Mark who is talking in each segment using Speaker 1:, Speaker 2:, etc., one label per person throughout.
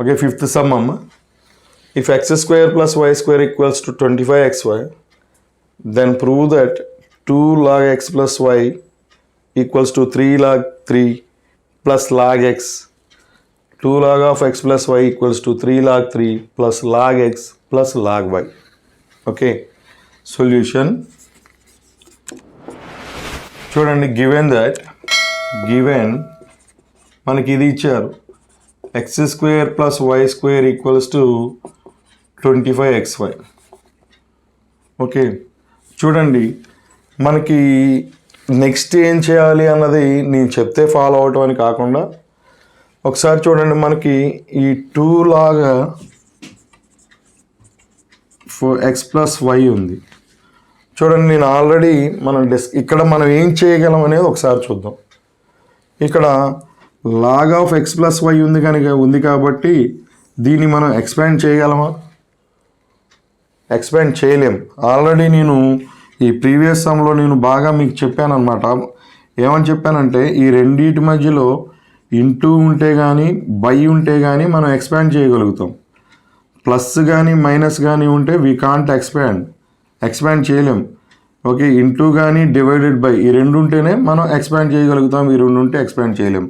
Speaker 1: Okay, fifth sum. If x square plus y square equals to 25xy, then prove that 2 log x plus y equals to 3 log 3 plus log x. 2 log of x plus y equals to 3 log 3 plus log x plus log y. Okay, solution. చూడండి, given మనకి ఇది ఇచ్చారు, x square plus y square equals to 25xy. Okay, చూడండి మనకి next ఏం చేయాలి అన్నది నేను చెప్తే ఫాలో అవటం అని కాకుండా ఒకసారి చూడండి, మనకి ఈ 2 లాగా ఎక్స్ ప్లస్ వై ఉంది. చూడండి, నేను ఆల్రెడీ ఇక్కడ మనం ఏం చేయగలం అనేది ఒకసారి చూద్దాం. ఇక్కడ log of x plus y ఉంది కాబట్టి దీన్ని మనం ఎక్స్పాండ్ చేయగలమా? ఎక్స్పాండ్ చేయలేం. ఆల్రెడీ నేను ఈ ప్రీవియస్ సమ్లో నేను బాగా మీకు చెప్పాను అనమాట. ఏమని చెప్పానంటే, ఈ రెండింటి మధ్యలో ఇంటూ ఉంటే కానీ బై ఉంటే కానీ మనం ఎక్స్పాండ్ చేయగలుగుతాం. ప్లస్ కానీ మైనస్ కానీ ఉంటే వీ కాంట్ ఎక్స్పాండ్ చేయలేం. ఓకే, ఇంటూ కానీ డివైడెడ్ బై ఈ రెండు ఉంటేనే మనం ఎక్స్పాండ్ చేయగలుగుతాం. ఈ రెండు ఉంటే ఎక్స్పాండ్ చేయలేం.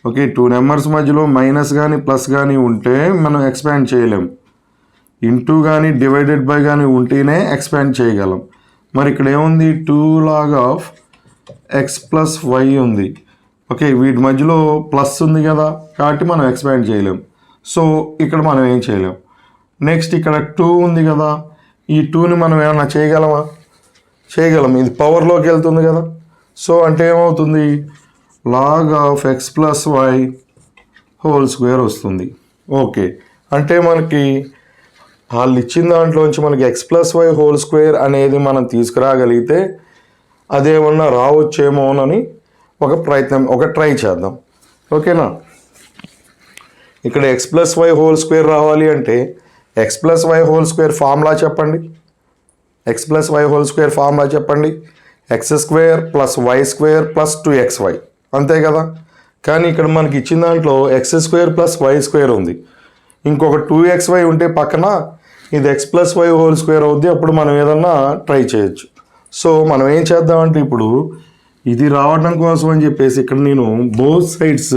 Speaker 1: ఓకే, 2 నెంబర్స్ మధ్యలో మైనస్ కానీ ప్లస్ కానీ ఉంటే మనం ఎక్స్పాండ్ చేయలేం. ఇంటూ కానీ డివైడెడ్ బై కానీ ఉంటేనే ఎక్స్పాండ్ చేయగలం. మరి ఇక్కడ ఏముంది, 2 log of x plus y ఉంది. ఓకే, వీటి మధ్యలో ప్లస్ ఉంది కదా, కాబట్టి మనం ఎక్స్పాండ్ చేయలేం. సో ఇక్కడ మనం ఏం చేయలేం. నెక్స్ట్ ఇక్కడ 2 ఉంది కదా, ఈ 2ని మనం ఏమన్నా చేయగలమా? చేయగలం. ఇది పవర్లోకి వెళ్తుంది కదా. సో అంటే ఏమవుతుంది, log of x plus y whole square వస్తుంది. ఓకే, అంటే మనకి వాళ్ళు ఇచ్చిన దాంట్లోంచి మనకి x plus y whole square అనేది మనం తీసుకురాగలిగితే అదేమన్నా రావచ్చేమోనని ఒక ట్రై చేద్దాం. ఓకేనా? ఇక్కడ x plus y whole square రావాలి అంటే x plus y whole square formula చెప్పండి. X plus y whole square formula చెప్పండి. X square plus y square plus 2xy, అంతే కదా. కానీ ఇక్కడ మనకి ఇచ్చిన దాంట్లో x square plus y square ఉంది. ఇంకొక 2xy ఉంటే పక్కన ఇది x plus y whole square అవుద్ది. అప్పుడు మనం ఏదన్నా ట్రై చేయొచ్చు. సో మనం ఏం చేద్దామంటే, ఇప్పుడు ఇది రావడం కోసం అని చెప్పేసి ఇక్కడ నేను బోత్ సైడ్స్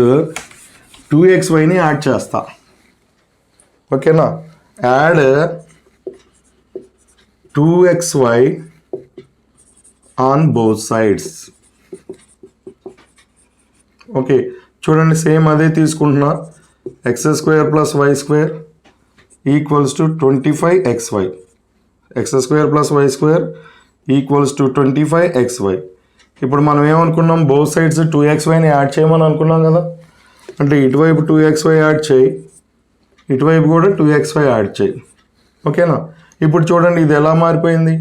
Speaker 1: 2xyని యాడ్ చేస్తా. ఓకేనా? Add 2xy on both sides. Okay, చూడండి, సేమ్ అదే తీసుకుంటున్నా. X square plus y square equals to 25xy. X square plus y square equals to 25xy. ఇప్పుడు మనం ఏమనుకున్నాం, బోత్ సైడ్స్ 2xyని యాడ్ చేయమని అనుకున్నాం కదా. అంటే ఇటువైపు 2xy యాడ్ చేయి, ఇటువైపు కూడా 2xy యాడ్ చేయి. ఓకేనా? ఇప్పుడు చూడండి, ఇది ఎలా మారిపోయింది,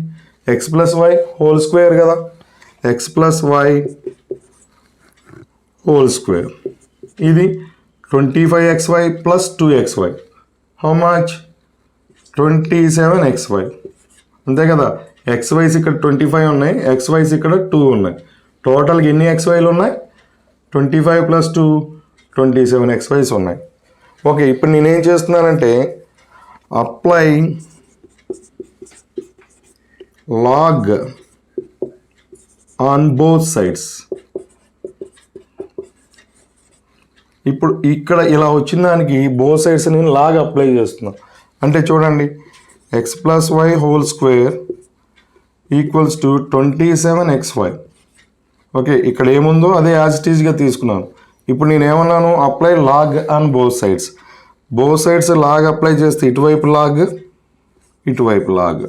Speaker 1: x plus y whole square కదా. X plus y whole square, ఇది 25xy plus 2xy. How much? 27xy, అంతే కదా. ఎక్స్వైస్ ఇక్కడ 25 ఉన్నాయి, ఎక్స్వైస్ ఇక్కడ 2 ఉన్నాయి. టోటల్గా ఎన్ని ఎక్స్వైలు ఉన్నాయి? 25 ప్లస్ 2 27 ఎక్స్వైస్ ఉన్నాయి. ఓకే, ఇప్పుడు నేనేం చేస్తున్నానంటే apply log on both sides. ఇప్పుడు ఇక్కడ ఇలా వచ్చిన దానికి బోత్ సైడ్స్ నేను లాగ్ అప్లై చేస్తున్నా. అంటే చూడండి, x plus y whole square equals to 27xy. Okay, ఇక్కడ ఏముందో అదే యాజ్ ఇట్ ఈజ్గా తీసుకున్నాను. ఇప్పుడు నేను ఏమన్నాను, apply log on both sides. Both sides log apply చేస్తే ఇటువైపు లాగ్, ఇటువైపు లాగ్.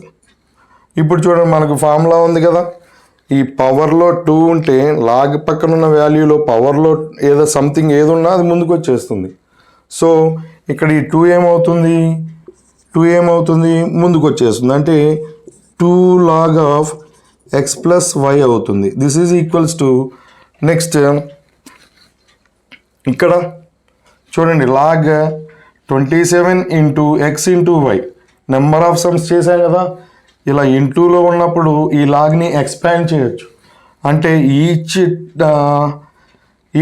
Speaker 1: ఇప్పుడు చూడండి, మనకు ఫార్ములా ఉంది కదా. ఈ పవర్లో 2 ఉంటే లాగ్ పక్కన ఉన్న వాల్యూలో పవర్లో ఏదో సంథింగ్ ఏదున్నా అది ముందుకు వచ్చేస్తుంది. సో ఇక్కడ ఈ 2 ఏమవుతుంది, ముందుకు వచ్చేస్తుంది. అంటే 2 log of x plus y అవుతుంది. This is equals to next ఇక్కడ చూడండి, log 27 into x into y number of sums చేశాం కదా. ఇలా ఇంటూలో ఉన్నప్పుడు ఈ లాగ్ని ఎక్స్పాండ్ చేయొచ్చు. అంటే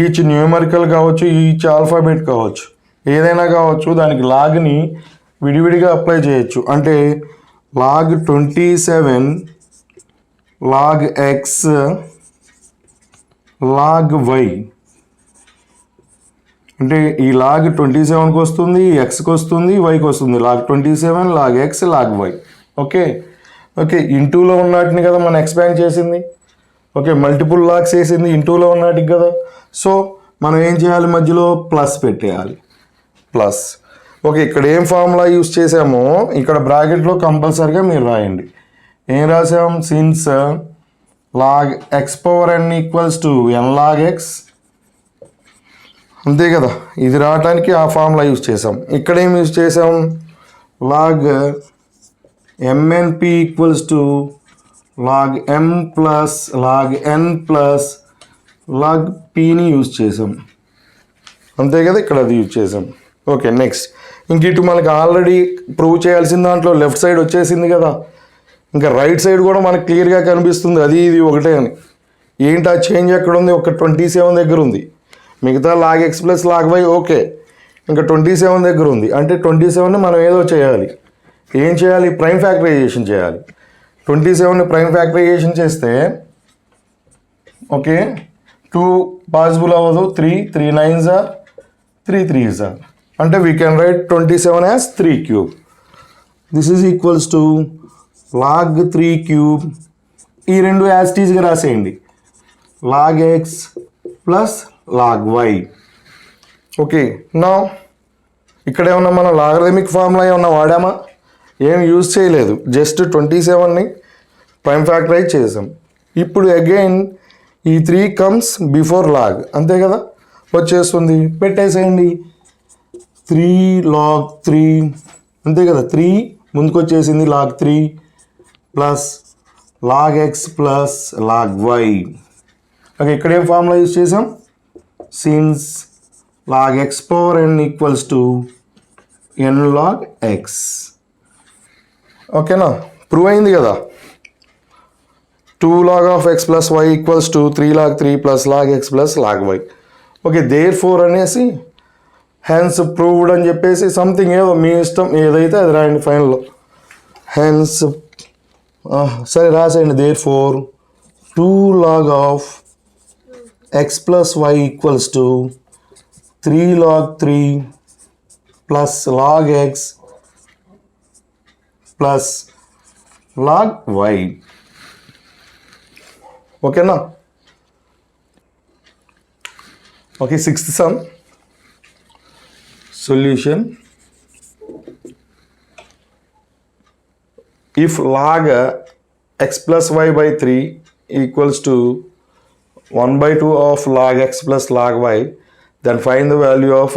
Speaker 1: ఈచ్ న్యూమరికల్ కావచ్చు, ఈచ్ ఆల్ఫాబెట్ కావచ్చు. ఏదైనా కావచ్చు, దానికి లాగ్ని విడివిడిగా అప్లై చేయొచ్చు. అంటే log 27 log x log y, అంటే ఈ లాగ్ 27కి వస్తుంది, ఎక్స్కి వస్తుంది, వైకి వస్తుంది. Log 27 log x log y. Okay okay, ఇంటూలో ఉన్నట్టుని కదా మనం ఎక్స్పాండ్ చేసింది. ఓకే, మల్టిపుల్ లాగ్స్ వేసింది ఇంటూలో ఉన్నట్టుకి కదా. సో మనం ఏం చేయాలి, మధ్యలో ప్లస్ పెట్టేయాలి, ప్లస్. ఓకే, ఇక్కడ ఏం ఫార్ములా యూస్ చేసామో ఇక్కడ బ్రాకెట్లో కంపల్సరీగా మీరు రాయండి. ఏం రాసాం, since log x power n equals to n log x, అంతే కదా. ఇది రావడానికి ఆ ఫార్ములా యూస్ చేసాం. ఇక్కడ ఏం యూస్ చేసాం, log mnp equals to log m plus log n plus log పిని యూజ్ చేసాం, అంతే కదా. ఇక్కడ అది యూజ్ చేసాం. ఓకే, నెక్స్ట్ ఇంక ఇటు మనకి ఆల్రెడీ ప్రూవ్ చేయాల్సిన దాంట్లో లెఫ్ట్ సైడ్ వచ్చేసింది కదా. ఇంకా రైట్ సైడ్ కూడా మనకు క్లియర్గా కనిపిస్తుంది, అది ఇది ఒకటే అని. ఏంటి ఆ చేంజ్ ఎక్కడ ఉంది, ఒక 27 దగ్గర ఉంది. మిగతా log x plus log y okay, ఇంకా 27 దగ్గర ఉంది. అంటే 27ని మనం ఏదో చేయాలి. ఏం చేయాలి, ప్రైమ్ ఫ్యాక్టరైజేషన్ చేయాలి. 27ని ప్రైమ్ ఫ్యాక్టరైజేషన్ చేస్తే ఓకే 2 పాసిబుల్ అవ్వదు, 3 9s are 3 3s are, అంటే we can write 27 as 3 cube. This is equals to log 3 cube. ఈ రెండు యాజ్ టీజ్గా రాసేయండి, log x plus log y. Okay, నా ఇక్కడ ఏమన్నా మనం లాగరిథమిక్ ఫార్ములా ఏమన్నా వాడామా, ఏం యూజ్ చేయలేదు, జస్ట్ 27ని ప్రైమ్ ఫ్యాక్టరైజ్ చేసాం. ఇప్పుడు అగైన్ ఈ 3 కమ్స్ బిఫోర్ లాగ్, అంతే కదా, వచ్చేస్తుంది. పెట్టేసేయండి 3 log 3, అంతే కదా. 3 ముందుకు వచ్చేసింది, log 3 plus log x plus log y. Okay, ఇక్కడ ఏం ఫార్ములా యూజ్ చేసాం, since log x power n equals to n log x. ఓకేనా, ప్రూవ్ అయింది కదా. 2 log of x plus y equals to 3 log 3 plus log x plus log y. Okay, therefore అనేసి hence proved అని చెప్పేసి something ఏదో మీ ఇష్టం ఏదైతే అది రాయండి ఫైనల్లో. హెన్స్ సరే రాసేయండి, there four 2 log of x plus y equals to 3 log 3 plus log x plus log y. ఓకేనా. Okay, 6th sum solution. If log x plus y by 3 equals to 1/2 of log x plus log y, then find the value of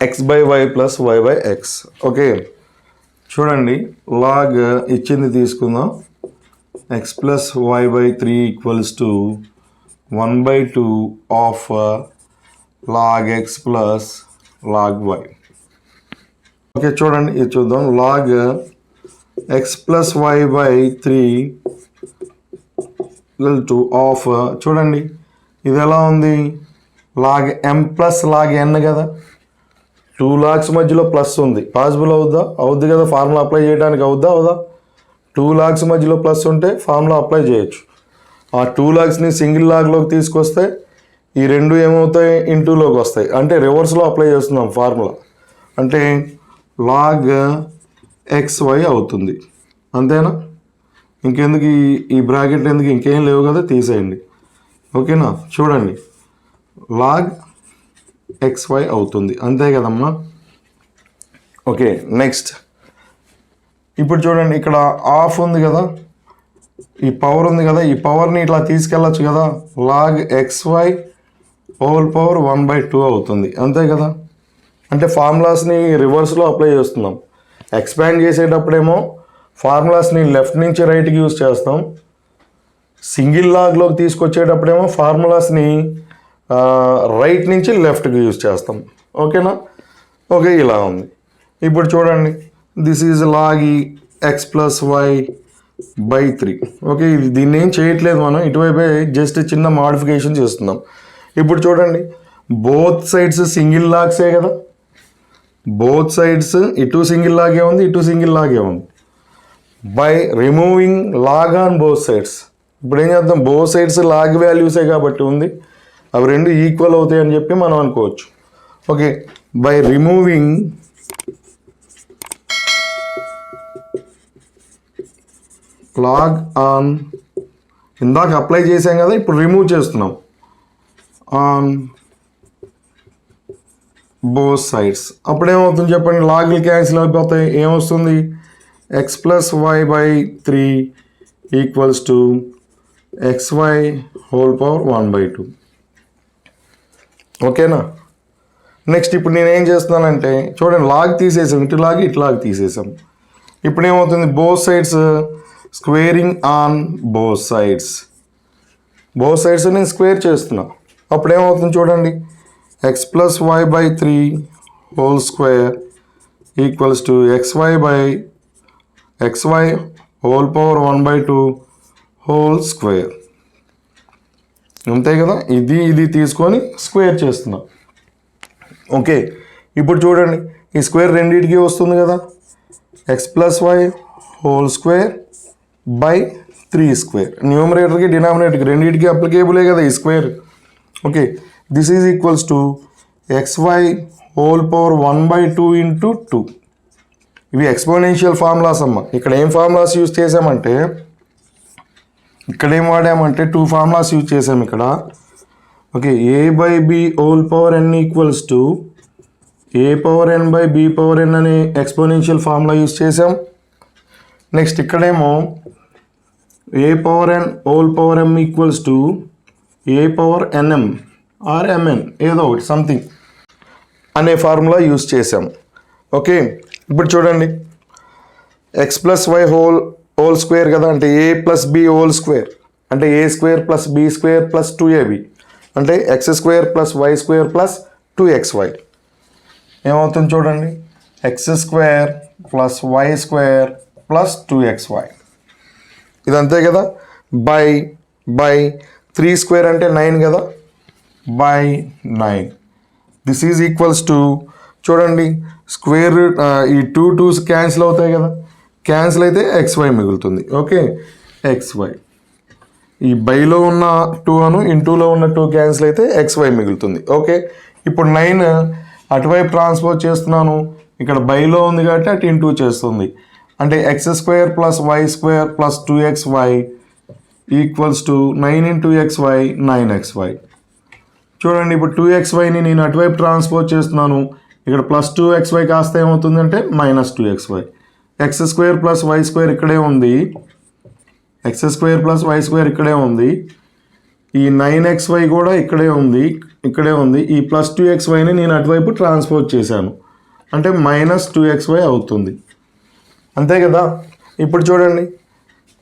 Speaker 1: x by y plus y by x. Okay, చూడండి, log ఇచ్చింది తీసుకుందాం, x plus y by 3 equals to 1/2 of log x plus log y. Okay, చూడండి, ఇది చూద్దాం. Log x plus y by 3 equal to of, చూడండి ఇది ఎలా ఉంది, log m plus log n కదా. 2 లాగ్స్ మధ్యలో ప్లస్ ఉంది, పాసిబుల్ అవుద్దా, అవుద్ది కదా. ఫార్ములా అప్లై చేయడానికి అవుద్దా అవుదా. 2 లాగ్స్ మధ్యలో ప్లస్ ఉంటే ఫార్ములా అప్లై చేయొచ్చు. ఆ 2 లాగ్స్ని సింగిల్ లాగ్లోకి తీసుకొస్తే ఈ రెండు ఏమవుతాయి, ఇంటూలోకి వస్తాయి. అంటే రివర్స్లో అప్లై చేస్తున్నాం ఫార్ములా. అంటే లాగ్ ఎక్స్ వై అవుతుంది, అంతేనా. ఇంకెందుకు ఈ బ్రాకెట్ ఎందుకు, ఇంకేం లేవు కదా, తీసేయండి. ఓకేనా, చూడండి, లాగ్ ఎక్స్ వై అవుతుంది, అంతే కదమ్మా. ఓకే, నెక్స్ట్ ఇప్పుడు చూడండి, ఇక్కడ ఆఫ్ ఉంది కదా, ఈ పవర్ ఉంది కదా, ఈ పవర్ని ఇట్లా తీసుకెళ్ళచ్చు కదా. Log x y whole power 1/2 అవుతుంది, అంతే కదా. అంటే ఫార్ములాస్ని రివర్స్లో అప్లై చేస్తున్నాం. ఎక్స్పాండ్ చేసేటప్పుడేమో ఫార్ములాస్ని లెఫ్ట్ నుంచి రైట్కి యూజ్ చేస్తాం. సింగిల్ లాగ్లోకి తీసుకొచ్చేటప్పుడేమో ఫార్ములాస్ని రైట్ నుంచి లెఫ్ట్కి యూజ్ చేస్తాం. ఓకేనా. ఓకే, ఇలా ఉంది. ఇప్పుడు చూడండి, this is log x plus y by 3. Okay, దీన్ని ఏం చేయట్లేదు మనం, ఇటువైపే జస్ట్ చిన్న మాడిఫికేషన్ చేస్తున్నాం. ఇప్పుడు చూడండి, బోత్ సైడ్స్ సింగిల్ లాగ్సే కదా, బోత్ సైడ్స్ ఇటు సింగిల్ లాగే ఉంది, ఇటు సింగిల్ లాగే ఉంది. By removing log on both sides, ఇప్పుడు ఏం చేద్దాం, బోత్ సైడ్స్ లాగ్ వాల్యూసే కాబట్టి ఉంది, అవి రెండు ఈక్వల్ అవుతాయి అని చెప్పి మనం అనుకోవచ్చు. Okay, by removing log on, ఇందాక అప్లై చేసాం కదా, ఇప్పుడు రిమూవ్ చేస్తున్నాం, ఆన్ బోత్ సైడ్స్. అప్పుడు ఏమవుతుంది చెప్పండి, లాగ్లు క్యాన్సిల్ అయిపోతాయి, ఏమొస్తుంది, x plus y by 3 equals to xy whole power 1/2. ఓకేనా. నెక్స్ట్ ఇప్పుడు నేను ఏం చేస్తున్నానంటే చూడండి, లాగ్ తీసేసాం, ఇటు లాగ్ తీసేసాం. ఇప్పుడు ఏమవుతుంది, both sides squaring on both sides, both sides నేను స్క్వేర్ చేస్తున్నా. అప్పుడు ఏమవుతుంది చూడండి, x plus y by 3 whole square equals to xy whole power 1/2 whole square. అంతే కదా, ఇది తీసుకొని స్క్వేర్ చేస్తున్నాం. ఓకే, ఇప్పుడు చూడండి, ఈ స్క్వేర్ రెండింటికి వస్తుంది కదా, x plus y whole square by 3 square, న్యూమరేటర్కి డినామినేటర్కి రెండింటికి అప్లికేబులే కదా ఈ square. Okay, this is equals to xy whole power 1/2 into 2. ఇవి ఎక్స్పోనెన్షియల్ ఫార్ములాస్ అమ్మ. ఇక్కడ ఏం ఫార్ములాస్ యూజ్ చేసామంటే, ఇక్కడ ఏం వాడామంటే 2 ఫార్ములాస్ యూజ్ చేసాం ఇక్కడ. Okay, a by b whole power n equals to a power n by b power n అనే ఎక్స్పోనెన్షియల్ ఫార్ములా యూజ్ చేసాం. నెక్స్ట్ ఇక్కడేమో a power n whole power m equals to a power nm or mn, ఏదో ఒకటి something అనే formula use చేసాం. Okay, ఇప్పుడు చూడండి, x plus y whole square కదా, అంటే a plus b whole square అంటే a square plus b square plus 2ab, అంటే x square plus y square plus 2xy. ఏమవుతుంది చూడండి, x square plus y square plus 2xy. ఇదంతే కదా, by 3 square అంటే 9 కదా, by 9. This is equals to చూడండి, square root ఈ 2 క్యాన్సిల్ అవుతాయి కదా, క్యాన్సిల్ అయితే xy మిగులుతుంది. ఓకే, xy ఈ బైలో ఉన్న 2 అను ఇంటూలో ఉన్న 2 క్యాన్సిల్ అయితే xy మిగులుతుంది. ఓకే, ఇప్పుడు 9 అటువైపు ట్రాన్స్పోజ్ చేస్తున్నాను, ఇక్కడ బైలో ఉంది కాబట్టి అటు ఇంటూ చేస్తుంది, అంటే x square plus y square plus 2xy equals to 9 into xy 9xy. చూడండి, ఇప్పుడు 2xyని నేను అటువైపు ట్రాన్స్పోజ్ చేస్తున్నాను, ఇక్కడ ప్లస్ 2xy కాస్త ఏమవుతుందంటే minus 2xy. X square plus y square ఇక్కడే ఉంది, x square plus y square ఇక్కడే ఉంది, ఈ 9xy కూడా ఇక్కడే ఉంది. ఈ ప్లస్ 2xyని నేను అటువైపు ట్రాన్స్పోజ్ చేశాను, అంటే మైనస్ 2xy అవుతుంది. అంతే కదా. ఇప్పుడు చూడండి,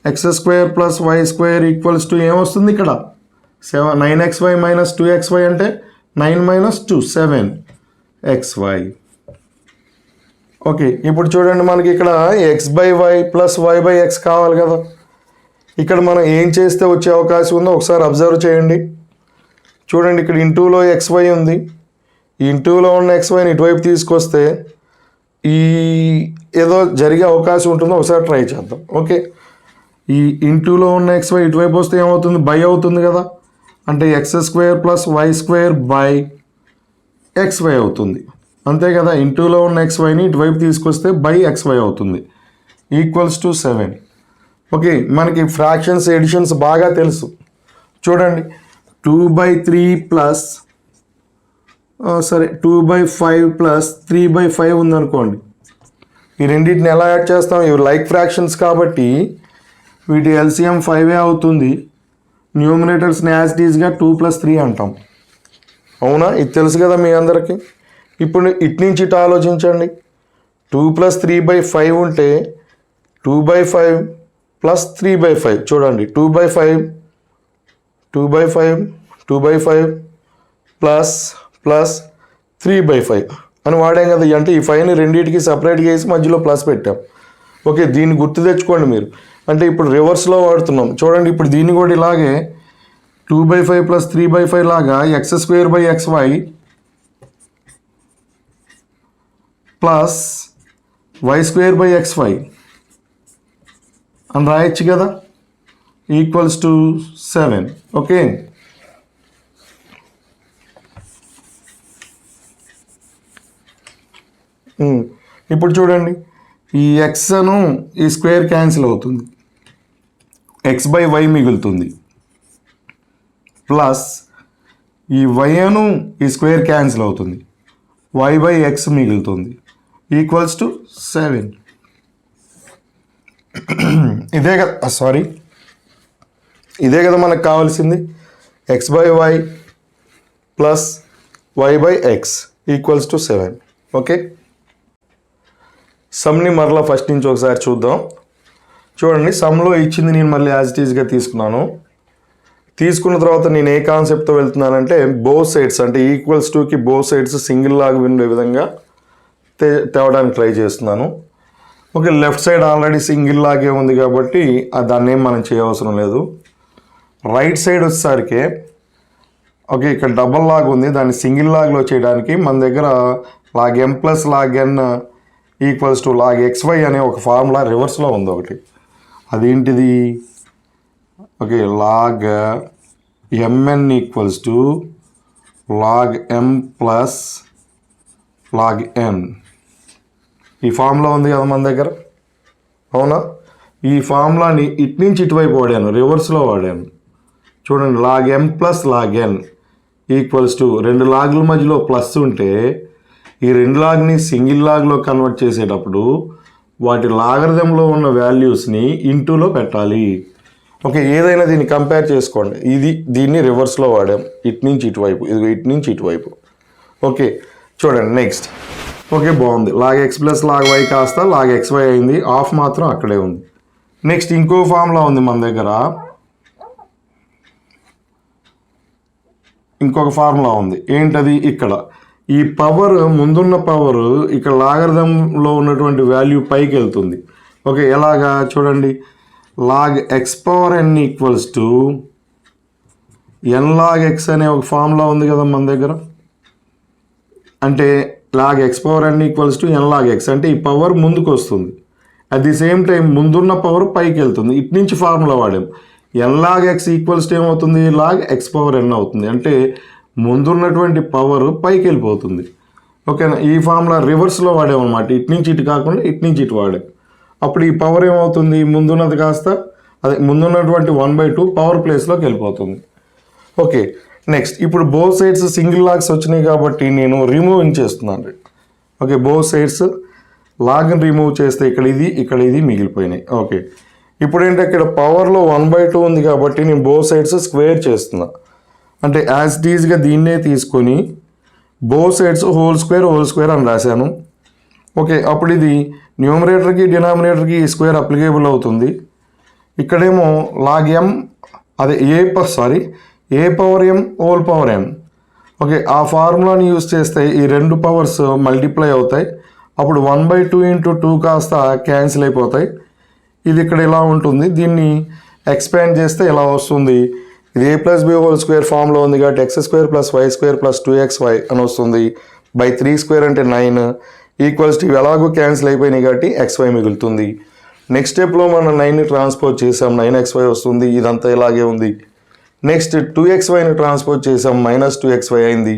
Speaker 1: x square plus y square equals to ఏమొస్తుంది ఇక్కడ 9xy మైనస్ 2xy అంటే 9 మైనస్ 2 7xy. ఓకే, ఇప్పుడు చూడండి, మనకి ఇక్కడ x by y plus y by x కావాలి కదా. ఇక్కడ మనం ఏం చేస్తే వచ్చే అవకాశం ఉందో ఒకసారి అబ్జర్వ్ చేయండి. చూడండి, ఇక్కడ ఇంటూలో xy ఉంది, ఈ ఇంటూలో ఉన్న xyని ఇటువైపు తీసుకొస్తే ఈ ఏదో జరిగే అవకాశం ఉంటుందో ఒకసారి ట్రై చేద్దాం. ఓకే, ఈ ఇంటూలో ఉన్న xy ఇటువైపు వస్తే ఏమవుతుంది, బై అవుతుంది కదా, అంటే x square plus y square by xy అవుతుంది. అంతే కదా, ఇంటూలో ఉన్న xyని ఇటువైపు తీసుకొస్తే బై xy అవుతుంది, ఈక్వల్స్ టు 7. ఓకే, మనకి ఫ్రాక్షన్స్ ఎడిషన్స్ బాగా తెలుసు. చూడండి, 2/3 ప్లస్ 2/5 ప్లస్ 3/5 ఉందనుకోండి. ఈ రెండింటిని ఎలా యాడ్ చేస్తాం, ఇవి లైక్ ఫ్రాక్షన్స్ కాబట్టి వీటి ఎల్సిఎం 5 అవుతుంది. న్యూమినేటర్స్ని యాజ్ ఇట్ ఈజ్గా 2 + 3 అంటాం. అవునా, ఇది తెలుసు కదా మీ అందరికీ. ఇప్పుడు ఇటు నుంచి ఇటు ఆలోచించండి, 2 + 3/5 ఉంటే 2/5 ప్లస్ 3/5. చూడండి, 2/5 ప్లస్ 3/5 అని వాడాం కదా. అంటే ఈ 5ని రెండింటికి సపరేట్గా వేసి మధ్యలో ప్లస్ పెట్టాం. ఓకే, దీన్ని గుర్తు తెచ్చుకోండి మీరు. అంటే ఇప్పుడు రివర్స్లో వాడుతున్నాం. చూడండి, ఇప్పుడు దీన్ని కూడా ఇలాగే 2/5 ప్లస్ 3/5 లాగా x² by xy plus y square by x five రాయొచ్చు కదా, ఈక్వల్స్ టు 7. ఓకే, ఇప్పుడు చూడండి, ఈ ఎక్స్ అను ఈ స్క్వేర్ క్యాన్సిల్ అవుతుంది, ఎక్స్ బై వై మిగులుతుంది, ప్లస్ ఈ వై అను ఈ స్క్వేర్ క్యాన్సిల్ అవుతుంది, వై బై ఎక్స్ మిగులుతుంది, ఈక్వల్స్ టు 7. ఇదే కదా, సారీ, ఇదే కదా మనకు కావాల్సింది, x by y plus y by x equals to 7. Okay, సమ్ని మరలా ఫస్ట్ నుంచి ఒకసారి చూద్దాం. చూడండి, సమ్లో ఇచ్చింది నేను మళ్ళీ యాజ్ ఇట్ ఈజ్గా తీసుకున్నాను. తీసుకున్న తర్వాత నేను ఏ కాన్సెప్ట్తో వెళ్తున్నానంటే బోత్ సైడ్స్ అంటే ఈక్వల్స్ టుకి బోత్ సైడ్స్ సింగిల్ లాగా ఉండే విధంగా తేవడానికి ట్రై చేస్తున్నాను. Okay, left side already single లాగే ఉంది కాబట్టి దాన్ని ఏం మనం చేయవసరం లేదు. రైట్ సైడ్ వచ్చేసరికి ఓకే ఇక్కడ డబల్ లాగ్ ఉంది, దాన్ని సింగిల్ లాగ్లో చేయడానికి మన దగ్గర log m plus log n equals to log x y అనే ఒక ఫార్ములా రివర్స్లో ఉంది ఒకటి. అదేంటిది? Okay, log MN equals to log m plus log ఎన్. ఈ ఫార్ములా ఉంది కదా మన దగ్గర, అవునా? ఈ ఫార్ములాని ఇటు నుంచి ఇటువైపు వాడాను, రివర్స్లో వాడాను. చూడండి, log m plus log n equals to రెండు లాగ్ల మధ్యలో ప్లస్ ఉంటే ఈ రెండు లాగ్ని సింగిల్ లాగ్లో కన్వర్ట్ చేసేటప్పుడు వాటి లాగరిథంలో ఉన్న వాల్యూస్ని ఇంటూలో పెట్టాలి. ఓకే, ఏదైనా దీన్ని కంపేర్ చేసుకోండి. దీన్ని రివర్స్లో వాడాం, ఇటు నుంచి ఇటువైపు, ఇది ఇటు నుంచి ఇటువైపు. ఓకే, చూడండి నెక్స్ట్. ఓకే, బాగుంది. Log x plus log y కాస్త లాగ్ ఎక్స్ వై అయింది, ఆఫ్ మాత్రం అక్కడే ఉంది. నెక్స్ట్ ఇంకో ఫార్ములా ఉంది మన దగ్గర, ఇంకొక ఫార్ములా ఉంది. ఏంటది? ఇక్కడ ఈ పవర్ ముందున్న పవర్ ఇక్కడ లాగరిథంలో ఉన్నటువంటి వాల్యూ పైకి వెళ్తుంది. ఓకే, ఎలాగా చూడండి, log x power n equals to n log x అనే ఒక ఫార్ములా ఉంది కదా మన దగ్గర. అంటే log x power n equals to n log x అంటే ఈ పవర్ ముందుకు వస్తుంది, అట్ ది సేమ్ టైం ముందున్న పవర్ పైకి వెళ్తుంది. ఇటు నుంచి ఫార్ములా వాడాం, n log x equals to ఏమవుతుంది? లాగ్ ఎక్స్ పవర్ ఎన్ అవుతుంది. అంటే ముందున్నటువంటి పవర్ పైకి వెళ్ళిపోతుంది. ఓకేనా? ఈ ఫార్ములా రివర్స్లో వాడామన్నమాట, ఇటు నుంచి ఇటు కాకుండా ఇటు నుంచి ఇటు వాడాం. అప్పుడు ఈ పవర్ ఏమవుతుంది? ముందున్నది కాస్త అదే ముందున్నటువంటి 1/2 పవర్ ప్లేస్లోకి వెళ్ళిపోతుంది. ఓకే, నెక్స్ట్ ఇప్పుడు బోత్ సైడ్స్ సింగిల్ లాగ్స్ వచ్చినాయి కాబట్టి నేను రిమూవింగ్ చేస్తున్నాను. ఓకే, బోత్ సైడ్స్ లాగ్ని రిమూవ్ చేస్తే ఇక్కడ ఇది మిగిలిపోయినాయి. ఓకే, ఇప్పుడు ఏంటంటే ఇక్కడ పవర్లో 1/2 ఉంది కాబట్టి నేను బోత్ సైడ్స్ స్క్వేర్ చేస్తున్నా. అంటే యాజ్ ఇట్ ఈజ్గా దీన్నే తీసుకొని బోత్ సైడ్స్ హోల్ స్క్వేర్ అని రాశాను. ఓకే, అప్పుడు ఇది న్యూమరేటర్కి డినామినేటర్కి ఈ స్క్వేర్ అప్లికేబుల్ అవుతుంది. ఇక్కడేమో లాగ్ ఎం అదే ఏ పవర్ ఎం హోల్ పవర్ ఎం. ఓకే, ఆ ఫార్ములాని యూజ్ చేస్తే ఈ రెండు పవర్స్ మల్టిప్లై అవుతాయి. అప్పుడు 1/2 × 2 కాస్త క్యాన్సిల్ అయిపోతాయి. ఇది ఇక్కడ ఇలా ఉంటుంది. దీన్ని ఎక్స్పాండ్ చేస్తే ఇలా వస్తుంది. ఇది a + b హోల్ స్క్వేర్ ఫామ్లో ఉంది కాబట్టి x² + y² + 2xy అని వస్తుంది. బై 3² అంటే 9 ఈక్వల్స్ టు ఇవి ఎలాగో క్యాన్సిల్ అయిపోయినాయి కాబట్టి xy మిగులుతుంది. నెక్స్ట్ స్టెప్లో మనం 9ని ట్రాన్స్పోజ్ చేసాం, 9xy వస్తుంది. ఇదంతా ఇలాగే ఉంది. నెక్స్ట్ 2xyని ట్రాన్స్పోజ్ చేసాం, -2xy అయింది.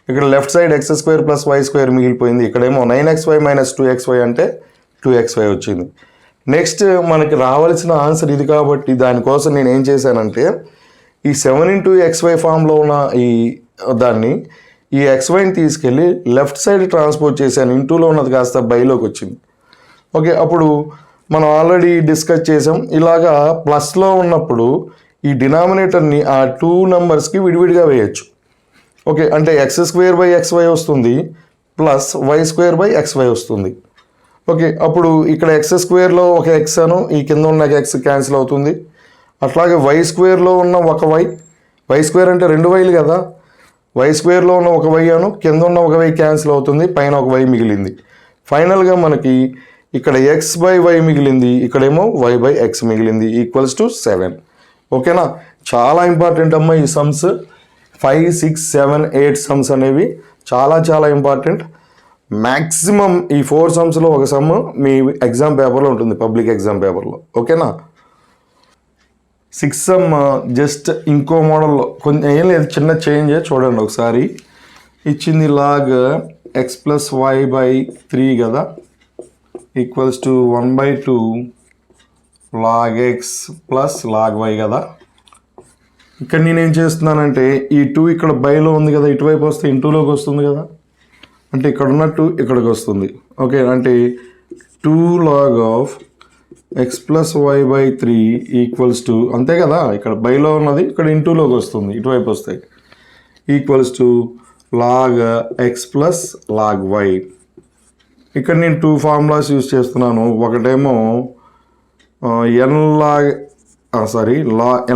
Speaker 1: ఇక్కడ లెఫ్ట్ సైడ్ x² + y² మిగిలిపోయింది. ఇక్కడేమో 9xy - 2xy అంటే 2xy వచ్చింది. నెక్స్ట్ మనకి రావాల్సిన ఆన్సర్ ఇది కాబట్టి దానికోసం నేను ఏం చేశానంటే ఈ 7 × xy ఫామ్లో ఉన్న ఈ xyని తీసుకెళ్ళి లెఫ్ట్ సైడ్ ట్రాన్స్పోజ్ చేశాను. ఇంటూలో ఉన్నది కాస్త బైలోకి వచ్చింది. ఓకే, అప్పుడు మనం ఆల్రెడీ డిస్కస్ చేసాం, ఇలాగా ప్లస్లో ఉన్నప్పుడు ఈ డినామినేటర్ని ఆ 2 నెంబర్స్కి విడివిడిగా వేయచ్చు. ఓకే, అంటే x²/xy వస్తుంది ప్లస్ y²/xy వస్తుంది. ఓకే, అప్పుడు ఇక్కడ x² ఒక x అను ఈ కింద ఉన్న x క్యాన్సిల్ అవుతుంది. అట్లాగే y² ఉన్న ఒక y² అంటే 2 వైలు కదా, y² ఉన్న ఒక y అను కింద ఉన్న ఒక y క్యాన్సిల్ అవుతుంది, పైన ఒక y మిగిలింది. ఫైనల్గా మనకి ఇక్కడ x/y మిగిలింది, ఇక్కడేమో y/x మిగిలింది, ఈక్వల్స్ టు 7. ఓకేనా? చాలా ఇంపార్టెంట్ అమ్మా ఈ సమ్స్. 5, 6, 7, 8 సమ్స్ అనేవి చాలా ఇంపార్టెంట్. మ్యాక్సిమం ఈ 4 సమ్స్లో ఒక సమ్ మీ ఎగ్జామ్ పేపర్లో ఉంటుంది, పబ్లిక్ ఎగ్జామ్ పేపర్లో. ఓకేనా? 6 సమ్ జస్ట్ ఇంకో మోడల్లో కొంచెం ఏం లేదు, చిన్న చేంజ్ చూడండి ఒకసారి. ఇచ్చింది log x plus y by 3 కదా, equals to 1/2 log x plus log y కదా. ఇక్కడ నేనేం చేస్తున్నానంటే ఈ 2 ఇక్కడ బైలో ఉంది కదా, ఇటువైపు వస్తే ఇంటూలోకి వస్తుంది కదా, అంటే ఇక్కడ ఉన్నట్టు ఇక్కడికి వస్తుంది. ఓకే, అంటే 2 log of x plus y by 3 equals to, అంతే కదా, ఇక్కడ బైలో ఉన్నది ఇక్కడ ఇంటూలోకి వస్తుంది, ఇటువైపు వస్తాయి, equals to log x plus log y. ఇక్కడ నేను 2 ఫార్ములాస్ యూజ్ చేస్తున్నాను. ఒకటేమో n log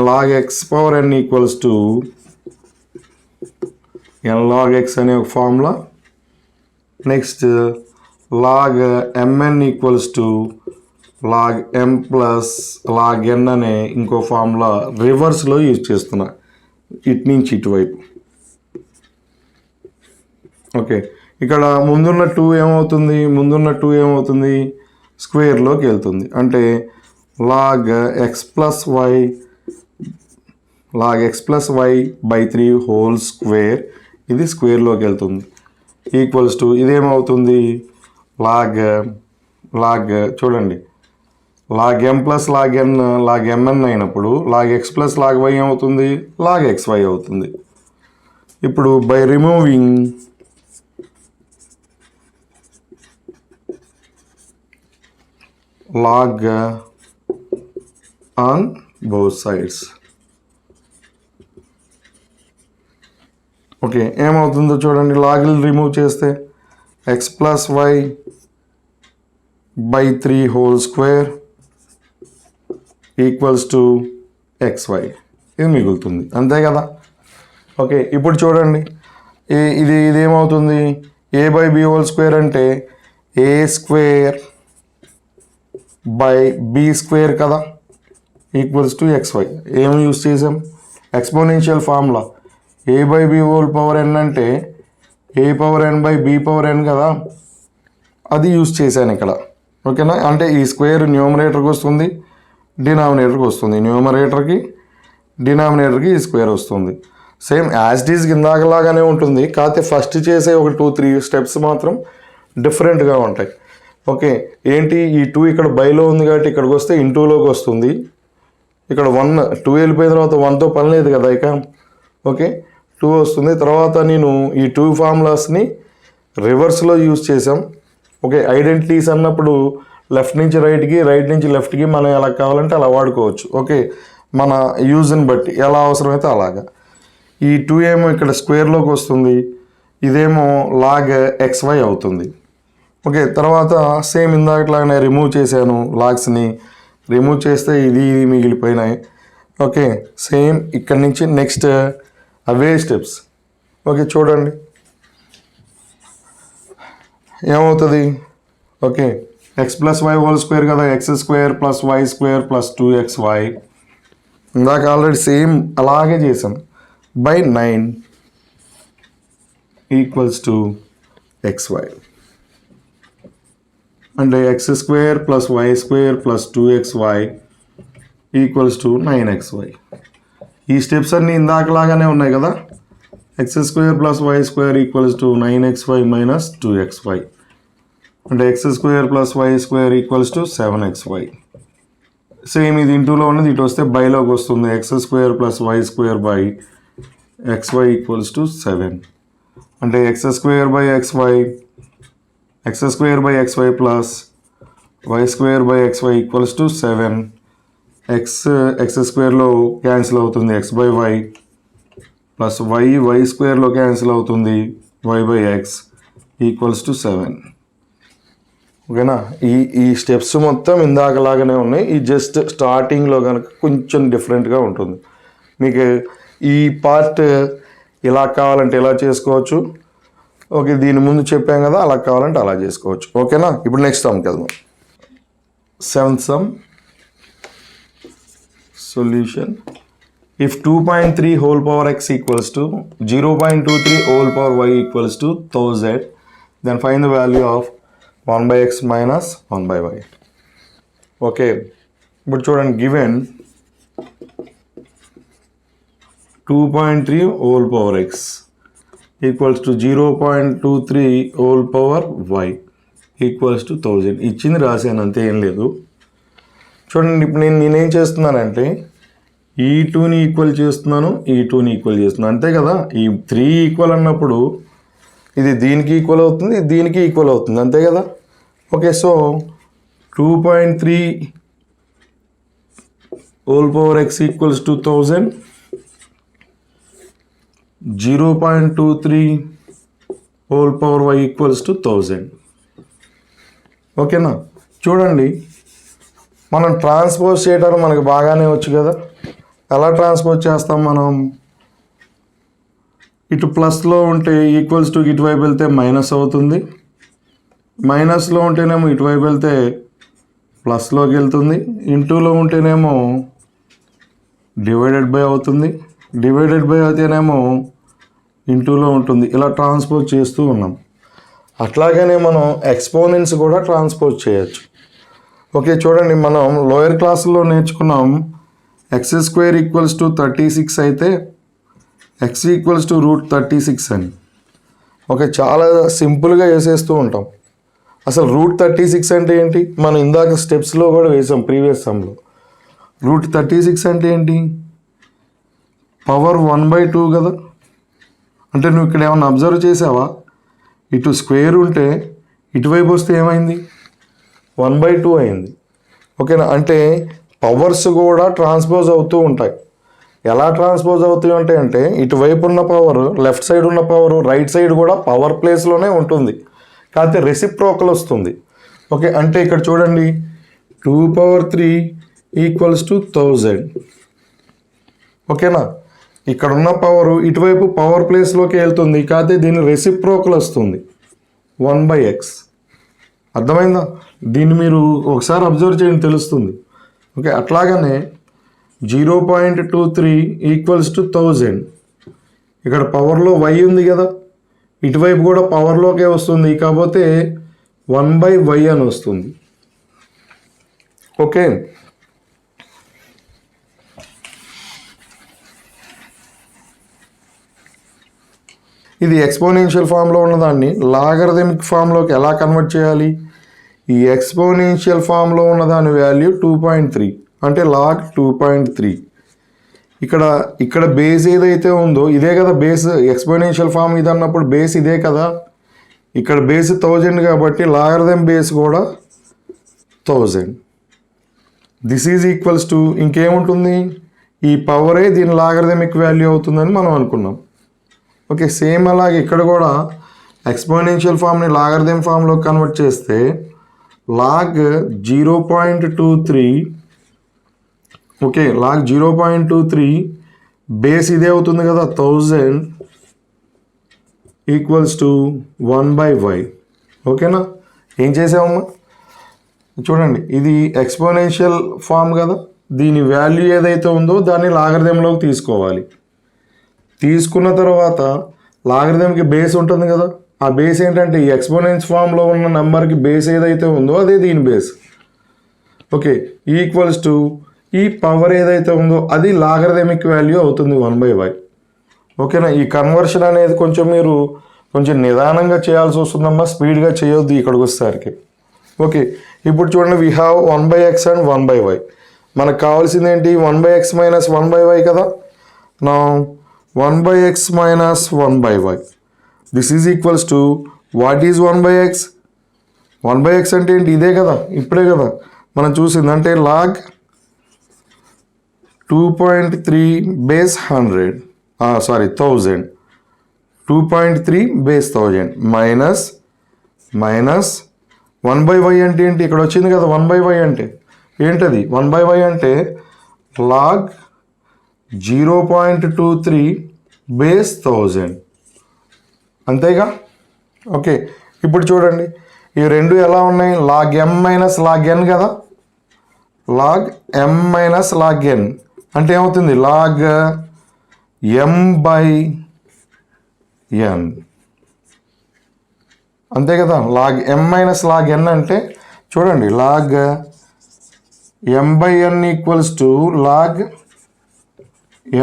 Speaker 1: log x power n equals to n log x అనే ఒక formula. Next log MN equals to log m plus log n అనే ఇంకో formula రివర్స్లో use చేస్తున్నా, ఇటు నుంచి ఇటువైపు. ఓకే, ఇక్కడ ముందున్న 2 ఏమవుతుంది, స్క్వేర్లోకి వెళ్తుంది. అంటే log x plus y by 3 whole square, ఇది స్క్వేర్లోకి వెళ్తుంది, ఈక్వల్స్ టు ఇదేమవుతుంది, లాగ్ చూడండి, log m plus log n log m n అయినప్పుడు log x plus log y ఏమవుతుంది, లాగ్ ఎక్స్ వై అవుతుంది. ఇప్పుడు by removing log on both sides, okay, ఏమవుతుందో చూడండి. లాగ్లు రిమూవ్ చేస్తే x plus y by 3 whole square equals to x y, ఇది మిగులుతుంది, అంతే కదా. ఓకే, ఇప్పుడు చూడండి, ఇదేమవుతుంది, ఏ బై బి హోల్ స్క్వేర్ అంటే a square by b square కదా, ఈక్వల్స్ టు ఎక్స్ వై. ఏమి యూజ్ చేసాం, exponential formula. A by b whole power n అంటే a power n by b power n కదా, అది యూజ్ చేశాను ఇక్కడ. ఓకేనా, అంటే ఈ స్క్వేర్ న్యూమరేటర్కి వస్తుంది, డినామినేటర్కి వస్తుంది, న్యూమరేటర్కి డినామినేటర్కి ఈ స్క్వేర్ వస్తుంది. సేమ్ యాజ్ ఇట్ ఈజ్ కిందాకలాగానే ఉంటుంది, కాకపోతే ఫస్ట్ చేసే ఒక 2-3 స్టెప్స్ మాత్రం డిఫరెంట్గా ఉంటాయి. ఓకే, ఏంటి, ఈ 2 ఇక్కడ బైలో ఉంది కాబట్టి ఇక్కడికి వస్తే ఇంటూలోకి వస్తుంది, ఇక్కడ 2 వెళ్ళిపోయిన తర్వాత 1తో పని లేదు కదా ఇక. ఓకే, 2 వస్తుంది. తర్వాత నేను ఈ 2 ఫార్ములాస్ని రివర్స్లో యూజ్ చేసాం. ఓకే, ఐడెంటిటీస్ అన్నప్పుడు లెఫ్ట్ నుంచి రైట్కి, రైట్ నుంచి లెఫ్ట్కి మనం ఎలా కావాలంటే అలా వాడుకోవచ్చు. ఓకే, మన యూజ్ని బట్టి ఎలా అవసరమైతే అలాగా. ఈ 2 ఏమో ఇక్కడ స్క్వేర్లోకి వస్తుంది, ఇదేమో లాగ్ ఎక్స్ వై అవుతుంది. ఓకే, తర్వాత సేమ్ ఇందాకట్లాగానే రిమూవ్ చేశాను, లాగ్స్ని రిమూవ్ చేస్తే ఇది మిగిలిపోయినాయి. ఓకే, సేమ్ ఇక్కడ నుంచి నెక్స్ట్ అవే స్టెప్స్. ఓకే, చూడండి ఏమవుతుంది. Okay, x plus y whole square కదా, x square plus y square plus 2xy. ఇందాక ఆల్రెడీ సేమ్ అలాగే చేసాం, బై 9 ఈక్వల్స్ టు xy. అంటే x square plus y square plus 2xy equals to 9xy. ఈ steps అన్నీ ఇందాకలాగానే ఉన్నాయి కదా. X square plus y square equals to 9xy minus 2xy, అంటే x square plus y square equals to 7xy. Same ఇది ఇంటూలో ఉన్నది ఇటు వస్తే బైలోకి వస్తుంది, x square plus y square by xy equals to 7, అంటే x square by xy plus y square by xy equals to 7. X స్క్వేర్లో cancel అవుతుంది, x by y plus y స్క్వేర్లో క్యాన్సిల్ అవుతుంది, y by x equals to 7. ఓకేనా, ఈ steps మొత్తం ఇందాకలాగానే ఉన్నాయి. ఈ జస్ట్ స్టార్టింగ్లో కనుక కొంచెం డిఫరెంట్గా ఉంటుంది. మీకు ఈ పార్ట్ ఇలా కావాలంటే ఇలా చేసుకోవచ్చు. ఓకే, దీని ముందు చెప్పాం కదా, అలా కావాలంటే అలా చేసుకోవచ్చు. ఓకేనా, ఇప్పుడు నెక్స్ట్ సమ్కి వెళ్దాం. 7th some solution. If 2.3 whole power x equals to 0.23 whole power y equals to 1000, then find the value of 1 by x minus 1 by y. Okay, ఇప్పుడు చూడండి, given 2.3 whole power x equals to 0.23 whole power y equals to 1000 ఇచ్చింది, రాశాను, అంతే, ఏం లేదు. చూడండి, ఇప్పుడు నేనేం చేస్తున్నానంటే ఈ 2ని ఈక్వల్ చేస్తున్నాను, ఈ 2ని ఈక్వల్ చేస్తున్నాను, అంతే కదా. ఈ 3 ఈక్వల్ అన్నప్పుడు ఇది దీనికి ఈక్వల్ అవుతుంది, దీనికి ఈక్వల్ అవుతుంది, అంతే కదా. Okay, so 2.3 whole power x equals to 1000, 0.23 whole power y equals to 1000. ఓకేనా. చూడండి, మనం ట్రాన్స్పోజ్ చేయడానికి మనకు బాగానే వచ్చు కదా. ఎలా ట్రాన్స్పోజ్ చేస్తాం మనం? ఇటు ప్లస్లో ఉంటే ఈక్వల్స్ టు ఇటువైపు వెళ్తే మైనస్ అవుతుంది, మైనస్లో ఉంటేనేమో ఇటువైపు వెళ్తే ప్లస్లోకి వెళ్తుంది, ఇంటూలో ఉంటేనేమో డివైడెడ్ బై అవుతుంది, డివైడెడ్ బై అయితేనేమో ఇంటూలో ఉంటుంది. ఇలా ట్రాన్స్పోజ్ చేస్తూ ఉన్నాం. అట్లాగనే మనం ఎక్స్పోనెంట్స్ కూడా ట్రాన్స్పోజ్ చేయొచ్చు. ఓకే, చూడండి, మనం లోయర్ క్లాసుల్లో నేర్చుకున్నాం ఎక్స్ స్క్వేర్ ఈక్వల్స్ టు 36 అయితే ఎక్స్ ఈక్వల్స్ టు √36 అని. ఓకే, చాలా సింపుల్గా వేసేస్తూ ఉంటాం. అసలు √36 అంటే ఏంటి? మనం ఇందాక స్టెప్స్లో కూడా వేసాం, ప్రీవియస్ సమ్లో. √36 అంటే ఏంటి? పవర్ 1/2 కదా. అంటే నువ్వు ఇక్కడ ఏమన్నా అబ్జర్వ్ చేసావా? ఇటు స్క్వేర్ ఉంటే ఇటువైపు వస్తే ఏమైంది? 1/2 అయింది. ఓకేనా. అంటే పవర్స్ కూడా ట్రాన్స్పోజ్ అవుతూ ఉంటాయి. ఎలా ట్రాన్స్పోజ్ అవుతూ ఉంటాయి అంటే ఇటువైపు ఉన్న పవర్, లెఫ్ట్ సైడ్ ఉన్న పవర్, రైట్ సైడ్ కూడా పవర్ ప్లేస్లోనే ఉంటుంది, కాకపోతే రెసిప్రోకల్ వస్తుంది. ఓకే, అంటే ఇక్కడ చూడండి, 2/3 ఈక్వల్స్ టు 1000. ఓకేనా. ఇక్కడ ఉన్న పవర్ ఇటువైపు పవర్ ప్లేస్లోకి వెళ్తుంది, కాకపోతే దీని రెసిప్రోకల్ వస్తుంది 1/x. అర్థమైందా? దీన్ని మీరు ఒకసారి అబ్జర్వ్ చేయండి, తెలుస్తుంది. ఓకే, అట్లాగనే 0.23 ఈక్వల్స్ టు 1000. ఇక్కడ పవర్లో y ఉంది కదా, ఇటువైపు కూడా పవర్లోకే వస్తుంది, కాకపోతే 1/y అని వస్తుంది. ఓకే, ఇది ఎక్స్పోనెన్షియల్ ఫామ్లో ఉన్నదాన్ని లాగరిథమిక్ ఫామ్లోకి ఎలా కన్వర్ట్ చేయాలి? ఈ ఎక్స్పోనెన్షియల్ ఫామ్లో ఉన్నదాని వాల్యూ 2.3 అంటే లాగ్ 2.3. ఇక్కడ బేస్ ఏదైతే ఉందో ఇదే కదా బేస్. ఎక్స్పోనెన్షియల్ ఫామ్ ఇది అన్నప్పుడు బేస్ ఇదే కదా. ఇక్కడ బేస్ 1000 కాబట్టి లాగరిథం బేస్ కూడా 1000. దిస్ ఈజ్ ఈక్వల్స్ టు ఇంకేముంటుంది? ఈ పవరే దీని లాగరిథమిక్ వాల్యూ అవుతుందని మనం అనుకున్నాం. ఓకే, సేమ్ అలాగే ఇక్కడ కూడా ఎక్స్పోనెన్షియల్ ఫామ్ని లాగరిథం ఫామ్లో కన్వర్ట్ చేస్తే లాగ్ 0.23, ఓకే, లాగ్ 0.23 బేస్ ఇదే అవుతుంది కదా 1000 ఈక్వల్స్ టు 1/y. ఓకేనా. ఏం చేసామమ్మా? చూడండి, ఇది ఎక్స్పోనెన్షియల్ ఫామ్ కదా, దీని వాల్యూ ఏదైతే ఉందో దాన్ని లాగరిథంలోకి తీసుకోవాలి. తీసుకున్న తర్వాత లాగరిథంకి బేస్ ఉంటుంది కదా, ఆ బేస్ ఏంటంటే ఈ ఎక్స్పోనెన్స్ ఫామ్లో ఉన్న నెంబర్కి బేస్ ఏదైతే ఉందో అదే దీని బేస్. ఓకే, ఈక్వల్స్ టు ఈ పవర్ ఏదైతే ఉందో అది లాగరిథమిక్ వాల్యూ అవుతుంది 1/y. ఓకేనా. ఈ కన్వర్షన్ అనేది మీరు కొంచెం నిదానంగా చేయాల్సి వస్తుందమ్మా, స్పీడ్గా చేయొద్దు ఇక్కడికి వచ్చేసరికి. ఓకే, ఇప్పుడు చూడండి, we have 1/x and 1/y. మనకు కావాల్సింది ఏంటి? 1/x మైనస్ 1/y కదా. నా 1/x minus 1/y. This is equals to what is 1/x? 1/x అంటే ఏంటి? ఇదే కదా, ఇప్పుడే కదా మనం చూసింది. అంటే log 2.3 base 100, 1000, 2.3 base 1000 minus 1/y అంటే ఏంటి? ఇక్కడ వచ్చింది కదా 1/y అంటే ఏంటది? 1/y అంటే లాగ్ 0.23 బేస్ 1000, అంతేగా. ఓకే, ఇప్పుడు చూడండి, ఈ రెండు ఎలా ఉన్నాయి? Log m minus log n కదా. Log m minus log n అంటే ఏమవుతుంది? Log m/n. అంతే కదా. Log m minus log n అంటే చూడండి, log m by n equals to log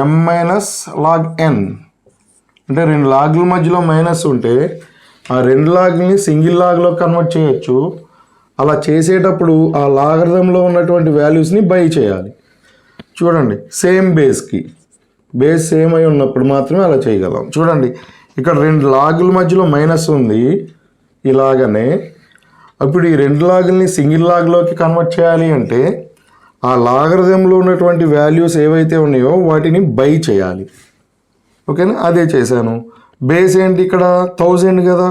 Speaker 1: m minus log n. అంటే రెండు లాగ్ల మధ్యలో మైనస్ ఉంటే ఆ రెండు లాగ్ని సింగిల్ లాగ్లో కన్వర్ట్ చేయొచ్చు. అలా చేసేటప్పుడు ఆ లాగరిథంలో ఉన్నటువంటి వాల్యూస్ని బై చేయాలి. చూడండి, సేమ్ బేస్ సేమ్ అయి ఉన్నప్పుడు మాత్రమే అలా చేయగలం. చూడండి, ఇక్కడ రెండు లాగుల మధ్యలో మైనస్ ఉంది ఇలాగనే. అప్పుడు ఈ రెండు లాగుల్ని సింగిల్ లాగ్లోకి కన్వర్ట్ చేయాలి అంటే ఆ లాగరిథంలో ఉన్నటువంటి వాల్యూస్ ఏవైతే ఉన్నాయో వాటిని బై చేయాలి. ఓకేనా, అదే చేశాను. బేస్ ఏంటి ఇక్కడ 1000 కదా,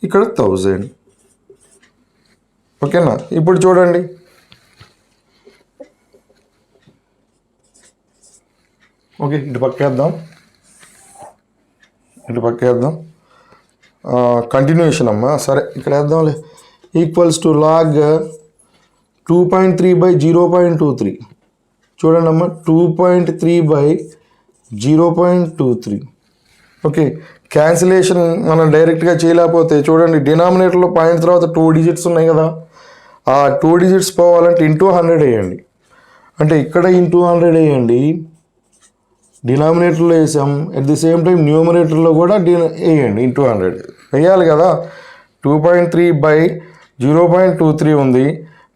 Speaker 1: ఇక్కడ 1000. ఓకేనా, ఇప్పుడు చూడండి, ఓకే ఇటు పక్కేద్దాం, కంటిన్యూషన్ అమ్మా. సరే ఇక్కడ వేద్దాంలే. Equals to log 2.3 by 0.23. చూడండి అమ్మా, 2.3 బై 0.23. ఓకే, క్యాన్సిలేషన్ మనం డైరెక్ట్గా చేయలేకపోతే చూడండి, డినామినేటర్లో పాయింట్ తర్వాత 2 డిజిట్స్ ఉన్నాయి కదా, ఆ 2 డిజిట్స్ పోవాలంటే ఇంటూ 100 వేయండి. అంటే ఇక్కడ ఇంటూ 100 వేయండి, డినామినేటర్లో వేసాం. అట్ ది సేమ్ టైం న్యూమరేటర్లో కూడా వేయండి, ఇంటూ 100 వేయాలి కదా. 2.3 బై 0.23 ఉంది.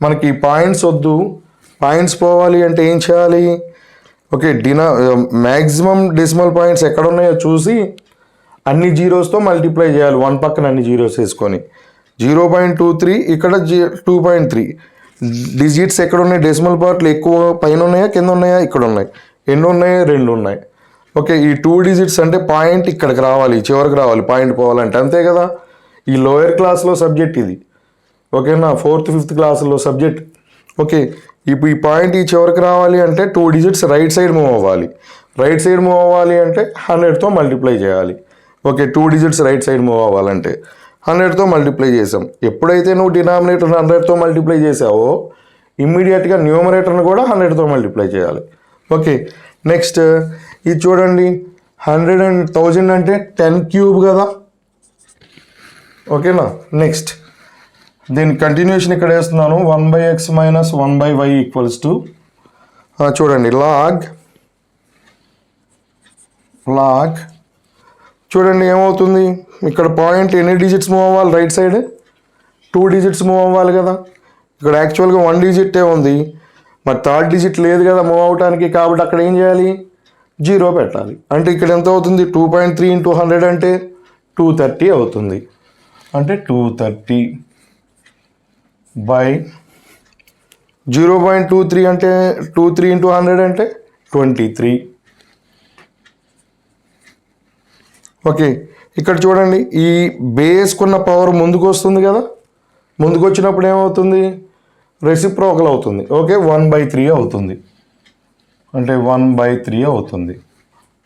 Speaker 1: మనకి పాయింట్స్ వద్దు, పాయింట్స్ పోవాలి అంటే ఏం చేయాలి? ఓకే, మ్యాక్సిమం డెసిమల్ పాయింట్స్ ఎక్కడ ఉన్నాయో చూసి అన్ని జీరోస్తో మల్టిప్లై చేయాలి. 1 పక్కన అన్ని జీరోస్ వేసుకొని 0.23, ఇక్కడ 2.3. డిజిట్స్ ఎక్కడ ఉన్నాయి? డెసిమల్ పార్ట్లు ఎక్కువ పైన ఉన్నాయా కింద ఉన్నాయా? ఇక్కడ ఉన్నాయి. ఎన్ని ఉన్నాయి? 2 ఉన్నాయి. ఓకే, ఈ 2 డిజిట్స్ అంటే పాయింట్ ఇక్కడికి రావాలి, చివరికి రావాలి పాయింట్ పోవాలంటే, అంతే కదా. ఈ లోయర్ క్లాస్లో సబ్జెక్ట్ ఇది. ఓకేనా, 4th 5th క్లాసులో సబ్జెక్ట్. ఓకే, ఇప్పుడు ఈ పాయింట్ ఈ చివరికి రావాలి అంటే 2 డిజిట్స్ రైట్ సైడ్ మూవ్ అవ్వాలి. రైట్ సైడ్ మూవ్ అవ్వాలి అంటే 100తో మల్టిప్లై చేయాలి. Okay, 2 digits right side move అవ్వాలంటే 100తో మల్టిప్లై చేసాం. ఎప్పుడైతే నువ్వు డినామినేటర్ని 100తో మల్టిప్లై చేసావో ఇమ్మీడియట్గా న్యూమరేటర్ని కూడా 100తో మల్టిప్లై చేయాలి. ఓకే, నెక్స్ట్ ఇది చూడండి, 100 and 1000 అంటే 10 క్యూబ్ కదా. ఓకేనా, నెక్స్ట్ దీని కంటిన్యూషన్ ఇక్కడ వేస్తున్నాను. 1/x minus 1/y equals to చూడండి లాగ్ చూడండి ఏమవుతుంది. ఇక్కడ పాయింట్ ఎన్ని డిజిట్స్ మూవ్ అవ్వాలి? రైట్ సైడ్ 2 డిజిట్స్ మూవ్ అవ్వాలి కదా. ఇక్కడ యాక్చువల్గా 1 డిజిటే ఉంది, మరి 3rd డిజిట్ లేదు కదా మూవ్ అవడానికి. కాబట్టి అక్కడ ఏం చేయాలి? 0 పెట్టాలి. అంటే ఇక్కడ ఎంత అవుతుంది? 2.3 into 100 అంటే 230 అవుతుంది. అంటే 230 బై 0.23 అంటే 23 into 100 అంటే 23. ఓకే, ఇక్కడ చూడండి, ఈ బేస్కున్న పవర్ ముందుకు వస్తుంది కదా. ముందుకు వచ్చినప్పుడు ఏమవుతుంది? రెసిప్రోకల్ అవుతుంది. ఓకే, 1/3 అవుతుంది. అంటే 1/3 అవుతుంది.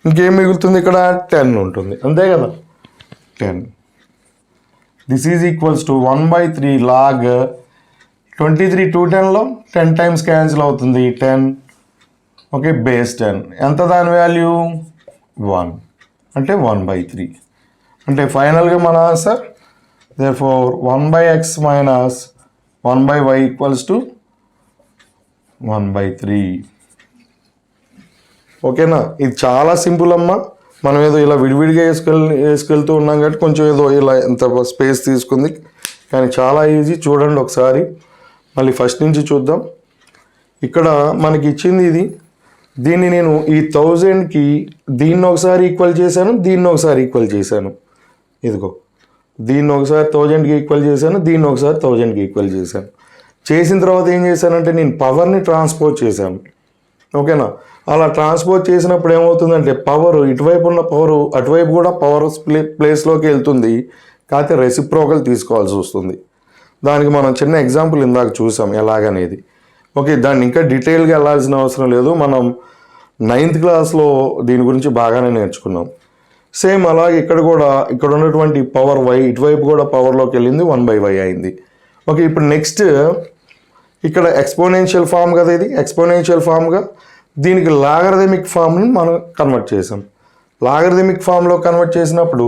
Speaker 1: ఇంకేం మిగులుతుంది? ఇక్కడ 10 ఉంటుంది, అంతే కదా. 10. This is equals to 1/3 log 23. 210లో 10 టైమ్స్ క్యాన్సిల్ అవుతుంది, 10. ఓకే, బేస్ 10 ఎంత దాని వాల్యూ? 1. అంటే 1/3. అంటే ఫైనల్గా మన answer therefore 1/x minus 1/y equals to 1/3. ఓకేనా, ఇది చాలా సింపుల్ అమ్మా. మనం ఏదో ఇలా విడివిడిగా వేసుకెళ్తూ ఉన్నాం కాబట్టి కొంచెం ఏదో ఇలా ఎంత స్పేస్ తీసుకుంది, కానీ చాలా ఈజీ. చూడండి ఒకసారి, మళ్ళీ ఫస్ట్ నుంచి చూద్దాం. ఇక్కడ మనకి ఇచ్చింది ఇది. దీన్ని నేను ఈ 1000కి దీన్ని ఒకసారి ఈక్వల్ చేశాను, దీన్ని ఒకసారి ఈక్వల్ చేశాను. ఇదిగో దీన్ని ఒకసారి 1000కి ఈక్వల్ చేశాను, దీన్ని ఒకసారి 1000కి ఈక్వల్ చేశాను. చేసిన తర్వాత ఏం చేశానంటే నేను పవర్ని ట్రాన్స్పోజ్ చేశాను. ఓకేనా, అలా ట్రాన్స్పోజ్ చేసినప్పుడు ఏమవుతుందంటే పవర్ ఇటువైపు ఉన్న పవర్ అటువైపు కూడా పవర్ ప్లేస్లోకి వెళ్తుంది. కాకపోతే రెసిప్రోకల్ తీసుకోవాల్సి వస్తుంది. దానికి మనం చిన్న ఎగ్జాంపుల్ ఇందాక చూసాం ఎలాగనేది. ఓకే, దాన్ని ఇంకా డీటెయిల్గా వెళ్ళాల్సిన అవసరం లేదు. మనం 9th క్లాస్లో దీని గురించి బాగానే నేర్చుకున్నాం. సేమ్ అలాగే ఇక్కడ కూడా ఇక్కడ ఉన్నటువంటి పవర్ y ఇటువైపు కూడా పవర్లోకి వెళ్ళింది, 1/y అయింది. ఓకే, ఇప్పుడు నెక్స్ట్ ఇక్కడ ఎక్స్పోనెన్షియల్ ఫామ్ కదా, ఇది ఎక్స్పోనెన్షియల్ ఫామ్గా దీనికి లాగరిథమిక్ ఫామ్ని మనం కన్వర్ట్ చేసాం. లాగరిథమిక్ ఫామ్లో కన్వర్ట్ చేసినప్పుడు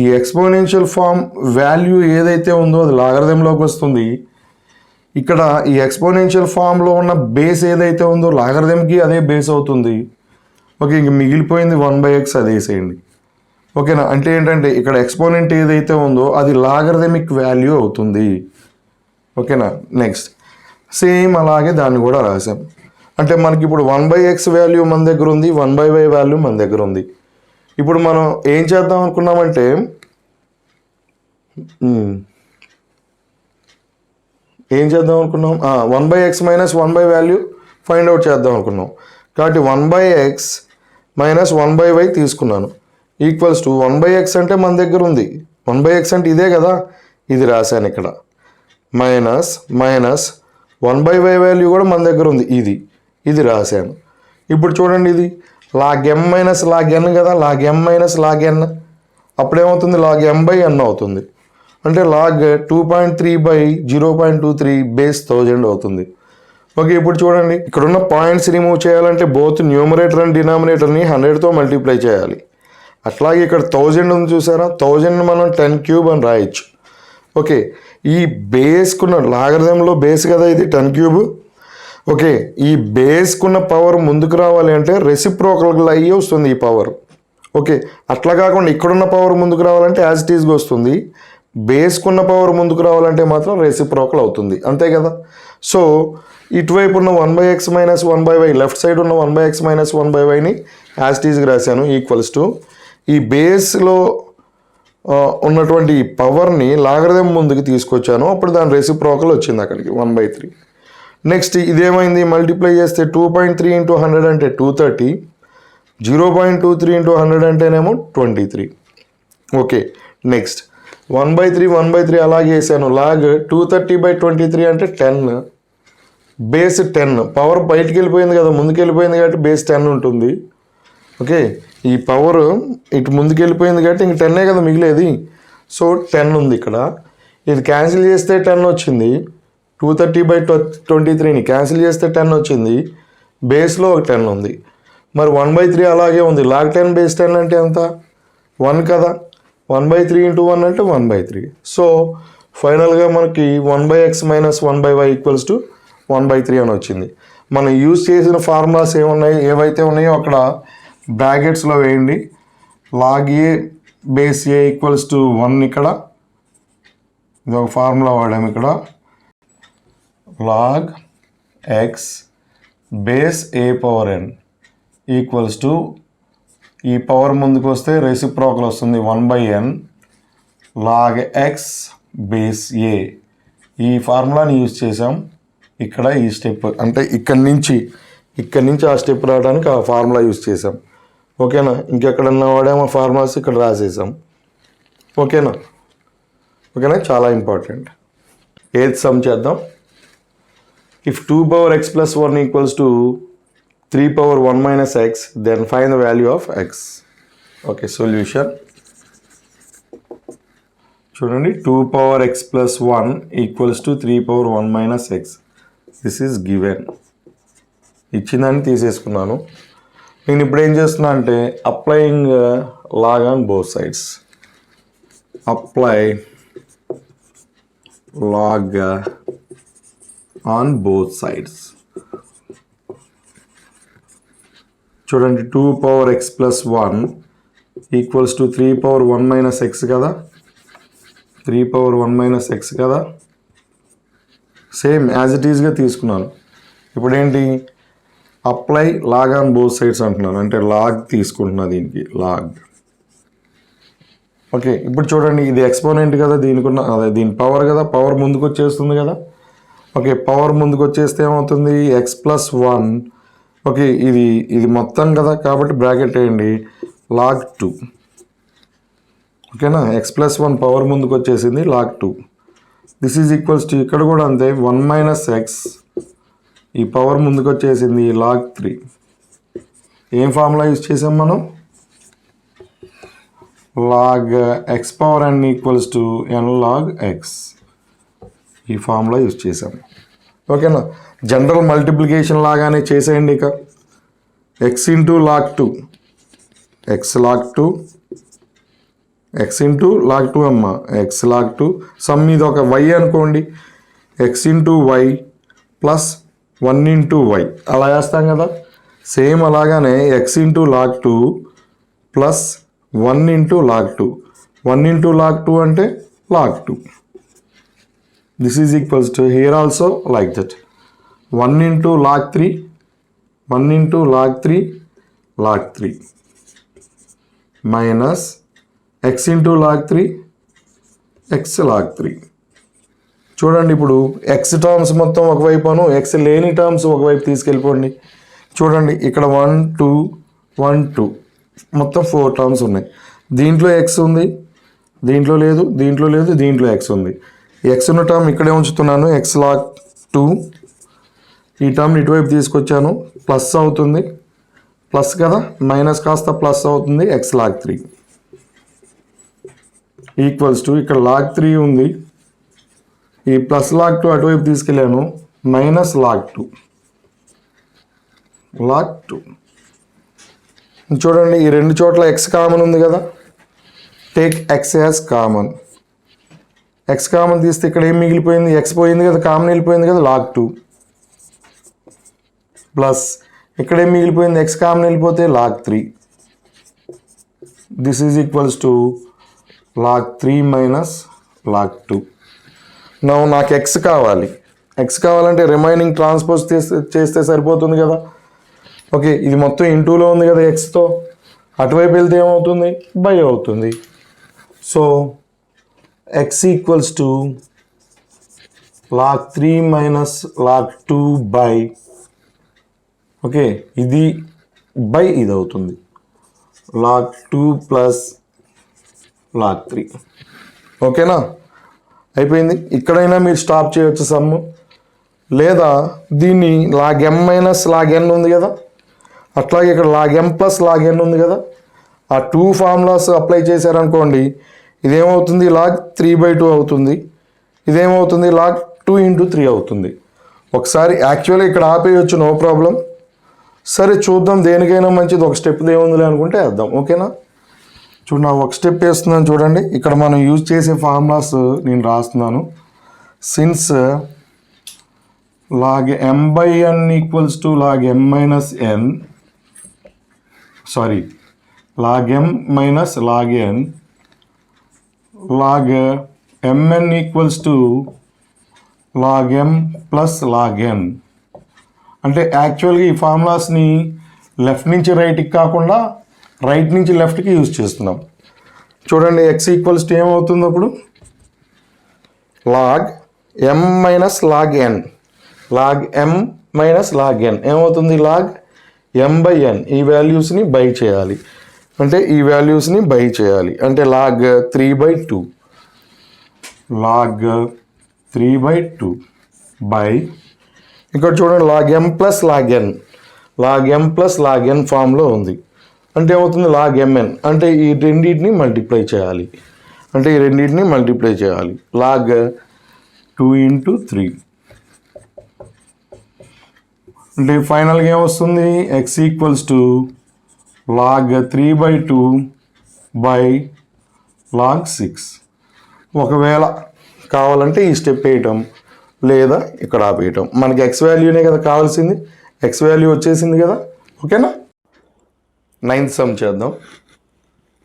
Speaker 1: ఈ ఎక్స్పోనెన్షియల్ ఫామ్ వాల్యూ ఏదైతే ఉందో అది లాగరిథంలోకి వస్తుంది. ఇక్కడ ఈ ఎక్స్పోనెన్షియల్ ఫామ్లో ఉన్న బేస్ ఏదైతే ఉందో లాగరిథంకి అదే బేస్ అవుతుంది. ఓకే, ఇంక మిగిలిపోయింది 1/x అది వేసేయండి. ఓకేనా, అంటే ఏంటంటే ఇక్కడ ఎక్స్పోనెంట్ ఏదైతే ఉందో అది లాగరిథమిక్ వాల్యూ అవుతుంది. ఓకేనా, నెక్స్ట్ సేమ్ అలాగే దాన్ని కూడా రాసాం. అంటే మనకి ఇప్పుడు 1/x వాల్యూ మన దగ్గర ఉంది, 1/y వాల్యూ మన దగ్గర ఉంది. ఇప్పుడు మనం ఏం చేద్దాం అనుకున్నామంటే 1/x minus 1/y value find out చేద్దాం అనుకున్నాం. కాబట్టి 1/x మైనస్ 1/y తీసుకున్నాను ఈక్వల్స్ టు 1/x అంటే మన దగ్గర ఉంది, 1/x అంటే ఇదే కదా, ఇది రాశాను ఇక్కడ. మైనస్ 1/y వాల్యూ కూడా మన దగ్గర ఉంది, ఇది రాశాను. ఇప్పుడు చూడండి, ఇది log m minus log n కదా, log m minus log n అప్పుడేమవుతుంది, log m బై n అవుతుంది. అంటే log 2.3/0.23 బేస్ 1000 అవుతుంది. ఓకే, ఇప్పుడు చూడండి, ఇక్కడ ఉన్న పాయింట్స్ రిమూవ్ చేయాలంటే బోత్ న్యూమరేటర్ అండ్ డినామినేటర్ని 100తో మల్టిప్లై చేయాలి. అట్లాగే ఇక్కడ 1000 ఉంది చూసారా, 1000 మనం 10 క్యూబ్ అని రాయొచ్చు. ఓకే, ఈ బేస్కున్న లాగరిథంలో బేస్ కదా ఇది 10 క్యూబ్. ఓకే, ఈ బేస్కున్న పవర్ ముందుకు రావాలి అంటే రెసిప్రోకల్ అయ్యి వస్తుంది ఈ పవర్. ఓకే, అట్లా కాకుండా ఇక్కడున్న పవర్ ముందుకు రావాలంటే యాజ్ ఇట్ ఈస్గా వస్తుంది. బేస్కున్న పవర్ ముందుకు రావాలంటే మాత్రం రెసిప్రోకల్ అవుతుంది, అంతే కదా. సో ఇటువైపు ఉన్న 1/x minus 1/y, left side ఉన్న 1/x మైనస్ 1/yని యాజ్ ఇట్ ఈస్గా రాశాను ఈక్వల్స్ టు ఈ బేస్లో ఉన్నటువంటి పవర్ని లాగరిథం ముందుకు తీసుకొచ్చాను. అప్పుడు దాని రెసిప్రోకల్ వచ్చింది అక్కడికి 1/3. నెక్స్ట్ ఇదేమైంది, మల్టిప్లై చేస్తే 2.3 ఇంటూ 100 అంటే 230, 0.23 ఇంటూ 100 అంటేనేమో 23. ఓకే, నెక్స్ట్ 1/3 అలాగే వేసాను. లాగ్ 230/23 అంటే 10, బేస్ 10. పవర్ బయటికి వెళ్ళిపోయింది కదా, ముందుకు వెళ్ళిపోయింది కాబట్టి బేస్ 10 ఉంటుంది. ఓకే, ఈ పవర్ ఇటు ముందుకు వెళ్ళిపోయింది కాబట్టి ఇంక 10 కదా మిగిలేది. సో 10 ఉంది ఇక్కడ. ఇది క్యాన్సిల్ చేస్తే 10 వచ్చింది. 230/23ని క్యాన్సిల్ చేస్తే 10 వచ్చింది. బేస్లో ఒక 10 ఉంది. మరి 1/3 అలాగే ఉంది. లాగ్ 10 బేస్ 10 అంటే ఎంత, 1 కదా. 1/3 ఇంటూ 1 అంటే 1/3. సో ఫైనల్గా మనకి 1/x minus 1/y equals to 1/3 అని వచ్చింది. మనం యూజ్ చేసిన ఫార్ములాస్ ఏవైతే ఉన్నాయో అక్కడ బ్రాకెట్స్లో వేయండి. Log a base a equals to 1 ఇక్కడ, ఇది ఒక ఫార్ములా వాడాము ఇక్కడ. Log x base a power n equals to ఈ పవర్ ముందుకు వస్తే రెసిప్రోకల్ వస్తుంది 1/n లాగ్ ఎక్స్ బేస్ ఏ. ఈ ఫార్ములాని యూజ్ చేసాం ఇక్కడ. ఈ స్టెప్ అంటే ఇక్కడి నుంచి ఆ స్టెప్ రావడానికి ఆ ఫార్ములా యూజ్ చేసాం. ఓకేనా, ఇంకెక్కడన్నా వాడేమో ఫార్ములాస్ ఇక్కడ రాసేసాం. ఓకేనా, చాలా ఇంపార్టెంట్. ఏది సమ్ చేద్దాం. If 2/x + 1 equals to 3/1 - x, then find the value of x. Okay, solution చూడండి. 2/x + 1 equals to 3/1 - x. This is given. ఇచ్చిందని తీసేసుకున్నాను. నేను ఇప్పుడు ఏం చేస్తున్నా అంటే applying log on both sides. Apply log on both sides. చూడండి, 2/x + 1 ఈక్వల్స్ టు 3/1 - x కదా, 3/1 - x కదా. సేమ్ యాజ్ ఇట్ ఈస్గా తీసుకున్నాను. ఇప్పుడు ఏంటి, apply log on both sides అంటున్నాను. అంటే లాగ్ తీసుకుంటున్నా దీనికి, లాగ్. ఓకే, ఇప్పుడు చూడండి, ఇది ఎక్స్పోనెంట్ కదా, దీని పవర్ కదా, పవర్ ముందుకు వచ్చేస్తుంది కదా. ఓకే, పవర్ ముందుకు వచ్చేస్తే ఏమవుతుంది, x + 1. ఓకే, ఇది మొత్తం కదా, కాబట్టి బ్రాకెట్ వేయండి, లాగ్ 2. ఓకేనా, x + 1 పవర్ ముందుకు వచ్చేసింది, log 2. This is equals to ఇక్కడ కూడా అంతే, 1 - x. ఈ పవర్ ముందుకు వచ్చేసింది, లాగ్ 3. ఏం ఫార్ములా యూజ్ చేసాం మనం, log x power n equals to n log x. ఈ ఫార్ములా యూజ్ చేసాం. ఓకేనా, జనరల్ మల్టిప్లికేషన్ లాగానే చేసేయండి. ఇక x into log 2, x log 2 x into log 2 అమ్మ, ఎక్స్ లాగ్ 2 సమ్ ఇది ఒక వై అనుకోండి, x into y plus 1 into y అలా వేస్తాం కదా. సేమ్ అలాగానే x into log 2 plus 1 into log 2, 1 into log 2 అంటే log 2. This is equals to here also like that 1 into log 3, 1 into log 3 log 3 minus x into log 3 x log 3. చూడండి ఇప్పుడు X terms మొత్తం ఒకవైపును X లేని terms ఒకవైపు తీసుకెళ్ళిపోండి. చూడండి ఇక్కడ 1 2 1 2 మొత్తం 4 terms ఉన్నాయి. దీంట్లో ఎక్స్ ఉంది, దీంట్లో లేదు, దీంట్లో లేదు, దీంట్లో ఎక్స్ ఉంది. ఎక్స్ ఉన్న టర్మ్ ఇక్కడే ఉంచుతున్నాను, ఎక్స్ లాగ్ 2. ఈ టర్మ్ ఇటువైపు తీసుకొచ్చాను, ప్లస్ అవుతుంది, ప్లస్ కదా, మైనస్ కాస్త ప్లస్ అవుతుంది, ఎక్స్ లాగ్ 3 ఈక్వల్స్ టు ఇక్కడ లాగ్ 3 ఉంది, ఈ ప్లస్ లాగ్ 2 అటువైపు తీసుకెళ్ళాను, మైనస్ లాగ్ 2 లాగ్ 2. చూడండి ఈ రెండు చోట్ల ఎక్స్ కామన్ ఉంది కదా, take X as common. X common తీస్తే ఇక్కడ ఏం మిగిలిపోయింది, ఎక్స్ పోయింది కదా, కామన్ వెళ్ళిపోయింది కదా, లాగ్ 2 ప్లస్ ఇక్కడ ఏం మిగిలిపోయింది, ఎక్స్ కామన్ వెళ్ళిపోతే log 3. This is equals to log 3 minus log 2. నాకు ఎక్స్ కావాలి, ఎక్స్ కావాలంటే రిమైనింగ్ ట్రాన్స్పోజ్ చేస్తే సరిపోతుంది కదా. ఓకే, ఇది మొత్తం ఇంటూలో ఉంది కదా ఎక్స్తో, అటువైపు వెళ్తే ఏమవుతుంది, బై అవుతుంది. So x equals to log 3 minus log 2 by, okay ఇది బై ఇది అవుతుంది, లాగ్ 2 ప్లస్ లాగ్ 3. ఓకేనా, అయిపోయింది. ఇక్కడైనా మీరు స్టాప్ చేయవచ్చు సమ్ము, లేదా దీన్ని లాగ్ ఎం మైనస్ లాగ్ ఎన్ ఉంది కదా, అట్లాగే ఇక్కడ లాగ్ ఎం ప్లస్ లాగ్ ఎన్ ఉంది కదా, ఆ 2 ఫార్ములాస్ అప్లై చేశారనుకోండి, ఇదేమవుతుంది లాగ్ 3/2 అవుతుంది, ఇదేమవుతుంది లాగ్ 2 ఇంటూ 3 అవుతుంది. ఒకసారి యాక్చువల్గా ఇక్కడ ఆపేయచ్చు, నో ప్రాబ్లం. సరే చూద్దాం దేనికైనా మంచిది, ఒక స్టెప్ ఏముందిలే అనుకుంటే వేద్దాం. ఓకేనా, చూడండి ఒక స్టెప్ వేస్తున్నాను చూడండి. ఇక్కడ మనం యూజ్ చేసే ఫార్ములాస్ నేను రాస్తున్నాను. Since log m by n equals to log m minus n, sorry log m minus log n, log MN equals to log m plus log n. అంటే యాక్చువల్గా ఈ ఫార్ములాస్ని లెఫ్ట్ నుంచి రైట్కి కాకుండా రైట్ నుంచి లెఫ్ట్కి యూజ్ చేస్తున్నాం. చూడండి ఎక్స్ ఈక్వల్స్ టు ఏమవుతుంది అప్పుడు, log m minus log n, log m minus log ఎన్ ఏమవుతుంది, లాగ్ ఎం బై ఎన్. ఈ వాల్యూస్ని బై చేయాలి, అంటే ఈ వాల్యూస్ని బై చేయాలి, అంటే లాగ్ 3/2, లాగ్ 3/2 బై, ఇక్కడ చూడండి log m plus log n, log m plus log ఎన్ ఫామ్లో ఉంది, అంటే ఏమవుతుంది లాగ్ ఎంఎన్, అంటే ఈ రెండింటిని మల్టిప్లై చేయాలి, అంటే ఈ రెండింటిని మల్టిప్లై చేయాలి, లాగ్ 2 ఇంటూ 3. అంటే ఫైనల్గా ఏమొస్తుంది, x equals to log 3/2 by log 6. ఒకవేళ కావాలంటే ఈ స్టెప్ వేయటం, లేదా ఇక్కడ ఆపేయటం. మనకి ఎక్స్ వాల్యూనే కదా కావాల్సింది, ఎక్స్ వాల్యూ వచ్చేసింది కదా. ఓకేనా, 9th సమ్ చేద్దాం.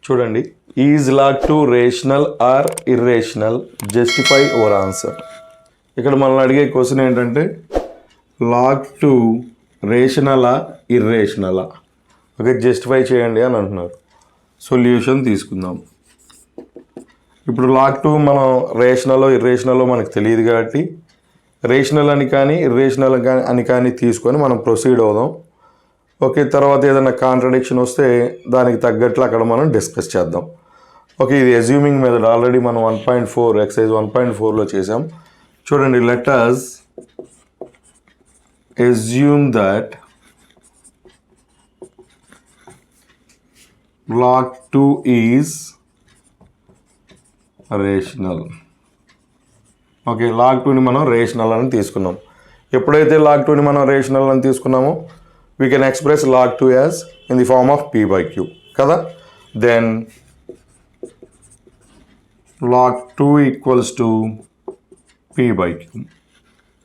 Speaker 1: చూడండి, is log 2 rational or irrational, justify over answer. ఇక్కడ మనల్ని అడిగే క్వశ్చన్ ఏంటంటే లాగ్ 2 రేషనలా ఇర్రేషనలా, ఓకే జస్టిఫై చేయండి అని అంటున్నారు. సొల్యూషన్ తీసుకుందాం. ఇప్పుడు లాగ్ 2 మనం రేషనలో ఇర్రేషనలో మనకు తెలియదు కాబట్టి రేషనల్ అని కానీ ఇర్రేషనల్ అని కానీ తీసుకొని మనం ప్రొసీడ్ అవుదాం. ఓకే, తర్వాత ఏదైనా కాంట్రడిక్షన్ వస్తే దానికి తగ్గట్లు అక్కడ మనం డిస్కస్ చేద్దాం. ఓకే, ఇది అజ్యూమింగ్ మెథడ్, ఆల్రెడీ మనం 1.4 ఎక్సైజ్ 1.4లో చేసాం. చూడండి, let us assume that log 2 is rational. Okay, log 2ని మనం రేషనల్ అని తీసుకున్నాం. ఎప్పుడైతే లాగ్ 2ని మనం రేషనల్ అని తీసుకున్నామో we can express log 2 as in the form of p by q కదా. Then log 2 equals to p by q.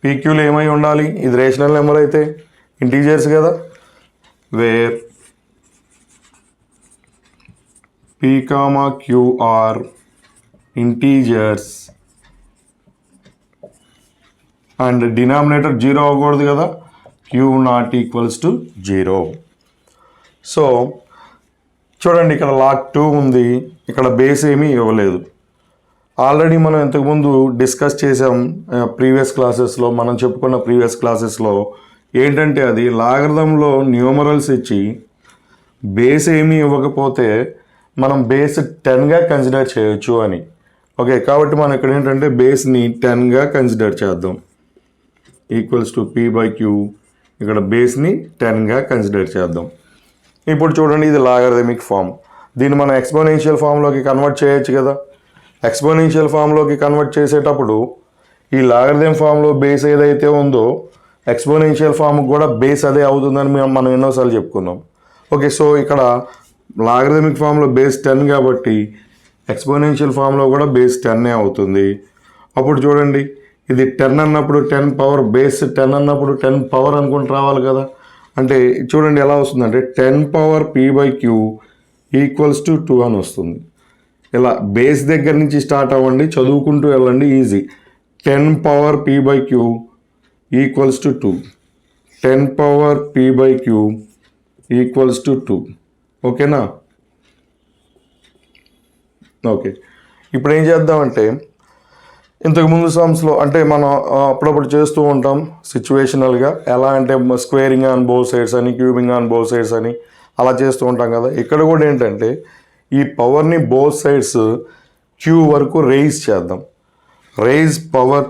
Speaker 1: పీక్యూలో ఏమై ఉండాలి? ఇది రేషనల్ నెంబర్ అయితే ఇంటీజర్స్ కదా, where p comma q are integers and denominator 0 అవ్వకూడదు కదా, q not equals to 0. So చూడండి ఇక్కడ లాగ్ 2 ఉంది, ఇక్కడ బేస్ ఏమీ ఇవ్వలేదు. ఆల్రెడీ మనం ఇంతకుముందు డిస్కస్ చేసాం ప్రీవియస్ క్లాసెస్లో, మనం చెప్పుకున్న ప్రీవియస్ క్లాసెస్లో ఏంటంటే అది లాగరిథంలో న్యూమరల్స్ ఇచ్చి బేస్ ఏమీ ఇవ్వకపోతే మనం బేస్ 10గా కన్సిడర్ చేయొచ్చు అని. ఓకే, కాబట్టి మనం ఇక్కడ ఏంటంటే బేస్ని 10గా కన్సిడర్ చేద్దాం. Equals to p by q, ఇక్కడ బేస్ని 10గా కన్సిడర్ చేద్దాం. ఇప్పుడు చూడండి ఇది లాగరిథమిక్ ఫామ్, దీన్ని మనం ఎక్స్పోనెన్షియల్ ఫామ్లోకి కన్వర్ట్ చేయొచ్చు కదా. ఎక్స్పోనెన్షియల్ ఫామ్లోకి కన్వర్ట్ చేసేటప్పుడు ఈ లాగరిథం ఫామ్లో బేస్ ఏదైతే ఉందో ఎక్స్పోనెన్షియల్ ఫామ్కి కూడా బేస్ అదే అవుతుందని మనం ఎన్నోసార్లు చెప్పుకున్నాం. ఓకే, సో ఇక్కడ లాగరిథమిక్ ఫామ్లో బేస్ 10 కాబట్టి ఎక్స్పోనెన్షియల్ ఫామ్లో కూడా బేస్ 10 అవుతుంది. అప్పుడు చూడండి ఇది 10 అన్నప్పుడు 10 పవర్, బేస్ 10 అన్నప్పుడు 10 పవర్ అనుకుంటూ రావాలి కదా. అంటే చూడండి ఎలా వస్తుందంటే 10 power p by q equals to 2 అని వస్తుంది. ఇలా బేస్ దగ్గర నుంచి స్టార్ట్ అవ్వండి, చదువుకుంటూ వెళ్ళండి, easy. 10 power p by q equals to 2, 10 power p by q equals to 2. ఓకేనా? ఓకే, ఇప్పుడు ఏం చేద్దామంటే ఇంతకుముందు సమ్స్లో అంటే మనం అప్పుడప్పుడు చేస్తూ ఉంటాం సిచ్యువేషనల్గా. ఎలా అంటే స్క్వేరింగ్ ఆన్ బోత్ సైడ్స్ అని, క్యూబింగ్ ఆన్ బోత్ సైడ్స్ అని అలా చేస్తూ ఉంటాం కదా. ఇక్కడ కూడా ఏంటంటే ఈ పవర్ని బోత్ సైడ్స్ క్యూ వరకు రేజ్ చేద్దాం. రేజ్ పవర్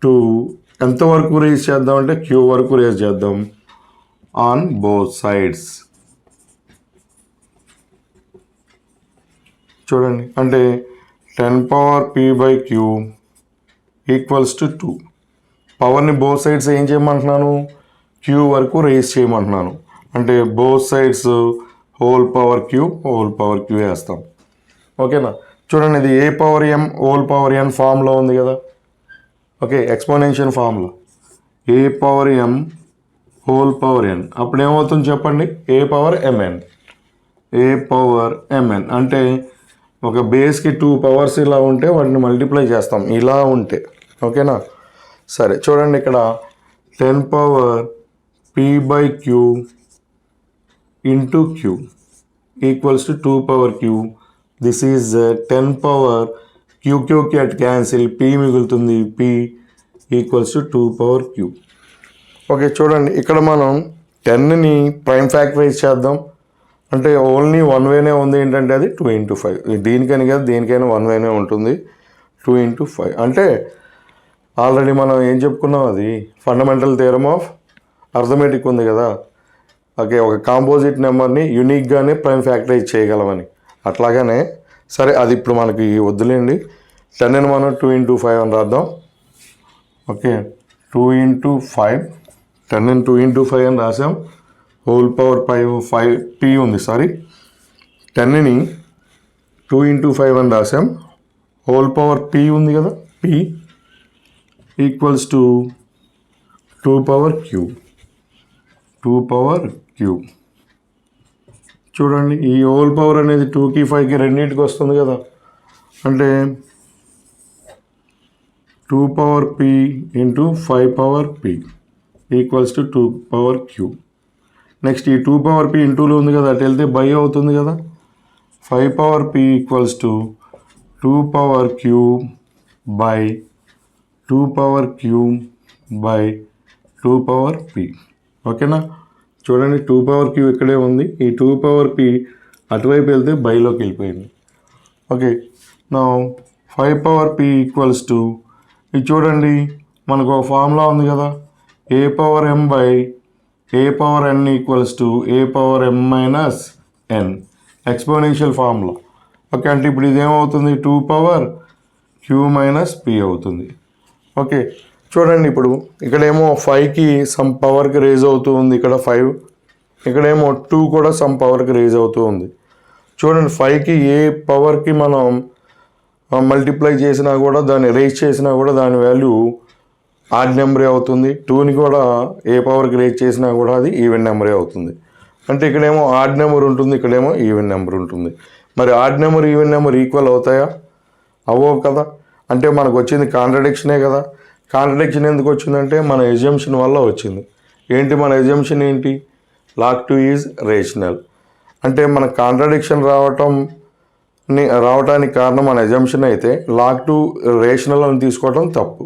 Speaker 1: టు ఎంతవరకు రేజ్ చేద్దాం అంటే క్యూ వరకు రేజ్ చేద్దాం ఆన్ బోత్ సైడ్స్. చూడండి అంటే 10 power p by q equals to 2. పవర్ని బోత్ సైడ్స్ ఏం చేయమంటున్నాను? క్యూ వరకు రేజ్ చేయమంటున్నాను. అంటే both sides whole power q వేస్తాం. ఓకేనా? చూడండి ఇది a power m whole power n ఫామ్లో ఉంది కదా. ఓకే, ఎక్స్పోనెన్షియల్ ఫామ్లో a power m whole power n, అప్పుడు ఏమవుతుంది చెప్పండి? ఏ పవర్ ఎంఎన్ అంటే ఒక బేస్కి 2 పవర్స్ ఇలా ఉంటే వాటిని మల్టిప్లై చేస్తాం ఇలా ఉంటే. ఓకేనా? సరే చూడండి ఇక్కడ 10 power p by q into q equals to 2 power q. This is 10 power క్యూకి అట్ క్యాన్సిల్, పీ మిగులుతుంది, p equals to 2 power q. Okay చూడండి ఇక్కడ మనం 10ని ప్రైమ్ ఫ్యాక్టరైజ్ చేద్దాం. అంటే ఓన్లీ 1 వేనే ఉంది, ఏంటంటే అది 2 into 5. దీనికని కాదు దేనికైనా 1 వేనే ఉంటుంది. 2 into 5 అంటే ఆల్రెడీ మనం ఏం చెప్పుకున్నాం, అది ఫండమెంటల్ థియరమ్ ఆఫ్ అర్థమెటిక్ ఉంది కదా. ఓకే, ఒక కాంపోజిట్ నెంబర్ని యూనిక్గానే ప్రైమ్ ఫ్యాక్టరైజ్ చేయగలమని. అట్లాగానే సరే అది ఇప్పుడు మనకి వద్దులేండి. 10ని మనం 2 into 5 అని రాద్దాం. ఓకే 2 into 5, 10ని 2 into 5 అని రాసాం. హోల్ పవర్ 5 పీ ఉంది, సారీ 10ని 2 into 5 అని రాసాం. హోల్ పవర్ పీ ఉంది కదా, p equals to 2 power q. చూడండి ఈ హోల్ పవర్ అనేది 2కి 5కి రెండింటికి వస్తుంది కదా. అంటే 2 power p into 5 power p equals to 2 power q. Next ఈ 2 పవర్ పీ ఇంటూలో ఉంది కదా, అటు వెళ్తే బై అవుతుంది కదా. 5 power p equals to 2 power q by 2 power q by 2 power p. ఓకేనా? చూడండి 2 పవర్ క్యూ ఇక్కడే ఉంది, ఈ 2 పవర్ పీ అటువైపు వెళ్తే బైలోకి వెళ్ళిపోయింది. ఓకే నా 5 పవర్ పీ ఈక్వల్స్ టు, ఇది చూడండి మనకు ఒక ఫార్ములా ఉంది కదా, a power m by a power n equals to a power m minus n, exponential formula. Okay అంటే ఇప్పుడు ఇదేమవుతుంది, 2 పవర్ క్యూ మైనస్ పీ అవుతుంది. ఓకే చూడండి ఇప్పుడు ఇక్కడేమో 5కి సమ్ పవర్కి రేజ్ అవుతూ ఉంది, ఇక్కడ 5 ఇక్కడేమో 2 కూడా సమ్ పవర్కి రేజ్ అవుతూ ఉంది. చూడండి 5కి ఏ పవర్కి మనం మల్టిప్లై చేసినా కూడా దాన్ని రేజ్ చేసినా కూడా దాని వాల్యూ ఆడ్ నెంబరే అవుతుంది. 2ని కూడా ఏ పవర్కి రేజ్ చేసినా కూడా అది ఈవెన్ నెంబరే అవుతుంది. అంటే ఇక్కడేమో ఆడ్ నెంబర్ ఉంటుంది, ఇక్కడేమో ఈవెన్ నెంబర్ ఉంటుంది. మరి odd number even number equal అవుతాయా? అవ్వవు కదా. అంటే మనకు వచ్చింది కాంట్రడిక్షనే కదా. కాంట్రడిక్షన్ ఎందుకు వచ్చిందంటే మన ఎజంప్షన్ వల్ల వచ్చింది. ఏంటి మన ఎజంప్షన్ ఏంటి? log 2 is rational. అంటే మన కాంట్రడిక్షన్ రావటానికి కారణం మన ఎజంప్షన్ అయితే log 2 రేషనల్ అని తీసుకోవడం తప్పు.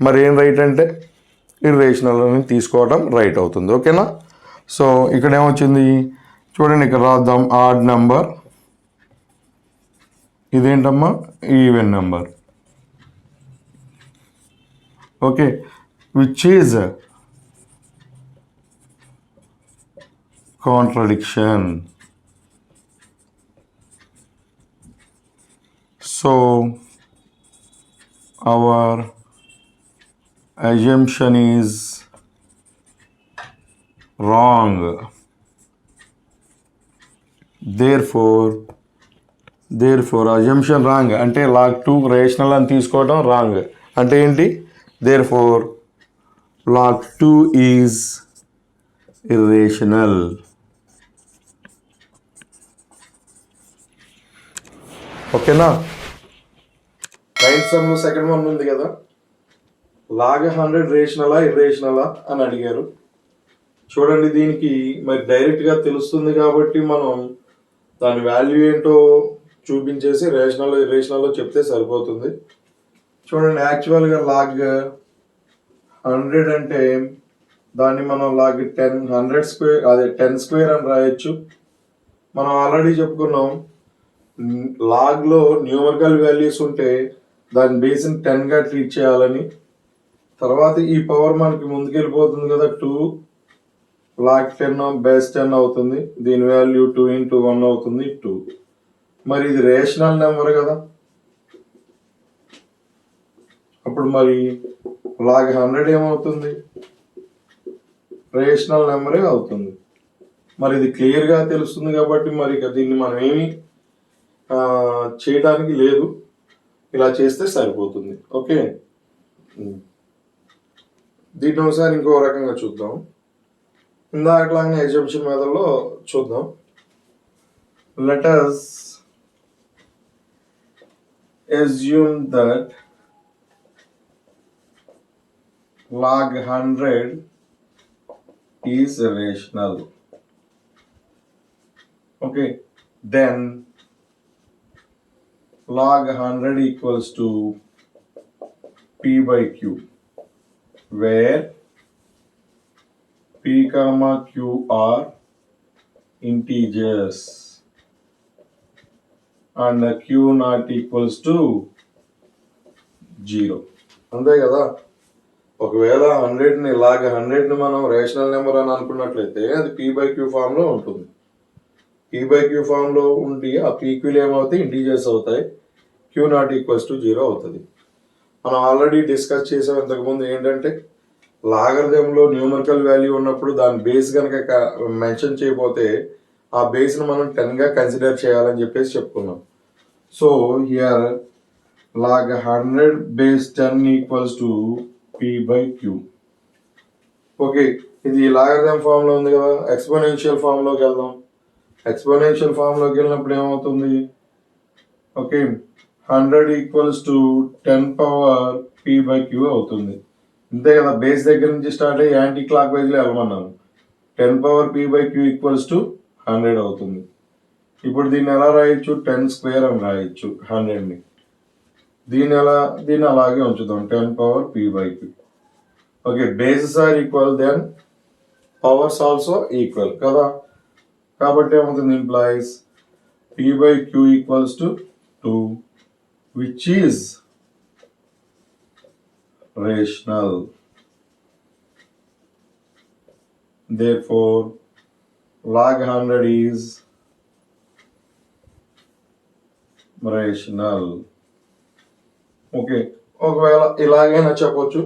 Speaker 1: మరి ఏం రైట్ అంటే ఇర్రేషనల్ అని తీసుకోవడం రైట్ అవుతుంది. ఓకేనా? సో ఇక్కడ ఏమొచ్చింది చూడండి, ఇక్కడ రాద్దాం. ఆడ్ నెంబర్, ఇదేంటమ్మా even number. Okay, which is contradiction. So our assumption is wrong. Therefore assumption wrong అంటే log 2 రేషనల్ అని తీసుకోవడం రాంగ్. అంటే ఏంటి? therefore log 2 is irrational. ఓకేనా? రైట్ సమ్ సెకండ్ వన్ ఉంది కదా, log 100 రేషనలా ఇర్రేషనలా అని అడిగారు. చూడండి, దీనికి మరి డైరెక్ట్గా తెలుస్తుంది కాబట్టి మనం దాని వాల్యూ ఏంటో చూపించేసి రేషనల్ ఇర్రేషనల్లో చెప్తే సరిపోతుంది. చూడండి, యాక్చువల్గా log 100 అంటే దాన్ని మనం log 100 స్క్వేర్, అదే 10 స్క్వేర్ అని రాయొచ్చు. మనం ఆల్రెడీ చెప్పుకున్నాం, లాగ్లో న్యూమరికల్ వాల్యూస్ ఉంటే దాని బేస్ని 10గా ట్రీట్ చేయాలని. తర్వాత ఈ పవర్ మనకి ముందుకెళ్ళిపోతుంది కదా, 2 log 10 బేస్ 10 అవుతుంది. దీని వాల్యూ 2 × 1 అవుతుంది, 2. మరి ఇది రేషనల్ నెంబర్ కదా, అప్పుడు మరి log 100 ఏమవుతుంది? రేషనల్ నెంబరే అవుతుంది. మరి ఇది క్లియర్గా తెలుస్తుంది కాబట్టి మరి దీన్ని మనం ఏమి చేయడానికి లేదు, ఇలా చేస్తే సరిపోతుంది. ఓకే, దీన్ని ఒకసారి ఇంకో రకంగా చూద్దాం. ఇందాకలాగానే ఎగ్జామ్షన్ మెథడ్లో చూద్దాం. Let us assume that log 100 is rational. Okay, then log 100 equals to p by q, where p comma q are integers and q not equals to 0. అంతే కదా. ఒకవేళ 100ని log 100ని మనం రేషనల్ నెంబర్ అని అనుకున్నట్లయితే అది p by q ఫామ్లో ఉంటుంది. p by q ఫామ్లో ఉండి ఆ pqలు ఏమవుతాయి? ఇంటీజర్స్ అవుతాయి. q నాట్ ఈక్వల్స్ టు 0 అవుతుంది. మనం ఆల్రెడీ డిస్కస్ చేసాం ఇంతకుముందు ఏంటంటే, లాగరిథంలో న్యూమరికల్ వాల్యూ ఉన్నప్పుడు దాని బేస్ కనుక మెన్షన్ చేయకపోతే ఆ బేస్ని మనం 10గా కన్సిడర్ చేయాలని చెప్పేసి చెప్పుకున్నాం. So here log 100 base 10 equals to p by q. Okay, ఇది లాగరిథం ఫామ్లో ఉంది కదా. ఎక్స్పోనెన్షియల్ ఫామ్లోకి వెళ్దాం. ఎక్స్పోనెన్షియల్ ఫామ్లోకి వెళ్ళినప్పుడు ఏమవుతుంది? Okay, 100 equals to 10 power p by q అవుతుంది. అంతే కదా. బేస్ దగ్గర నుంచి స్టార్ట్ అయ్యి యాంటీ క్లాక్ వైజ్లో వెళ్ళమన్నాను. 10 power p by q equals to 100 అవుతుంది. ఇప్పుడు దీన్ని ఎలా రాయొచ్చు? 10 స్క్వేర్ అని రాయొచ్చు 100ని. దీన్ని అలాగే ఉంచుదాం, 10 power p by q. Okay, bases are equal, then powers also equal కదా. కాబట్టి ఏమవుతుంది? Implies p by q equals to 2, which is rational. Therefore log 100 is rational. Okay, ఒకవేళ ఇలాగైనా చెప్పొచ్చు.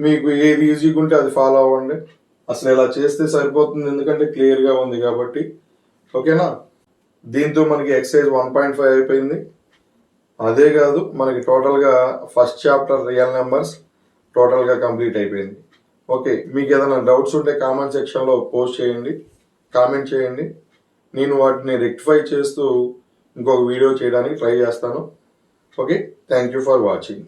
Speaker 1: మీకు ఏది ఈజీగా ఉంటే అది ఫాలో అవ్వండి. అసలు ఇలా చేస్తే సరిపోతుంది, ఎందుకంటే క్లియర్గా ఉంది కాబట్టి. ఓకేనా, దీంతో మనకి ఎక్సర్సైజ్ 1.5 అయిపోయింది. అదే కాదు, మనకి టోటల్గా ఫస్ట్ చాప్టర్ రియల్ నెంబర్స్ టోటల్గా కంప్లీట్ అయిపోయింది. ఓకే, మీకు ఏదైనా డౌట్స్ ఉంటే కామెంట్ సెక్షన్లో పోస్ట్ చేయండి, కామెంట్ చేయండి. నేను వాటిని రెక్టిఫై చేస్తూ ఇంకొక వీడియో చేయడానికి ట్రై చేస్తాను. Okay, thank you for watching.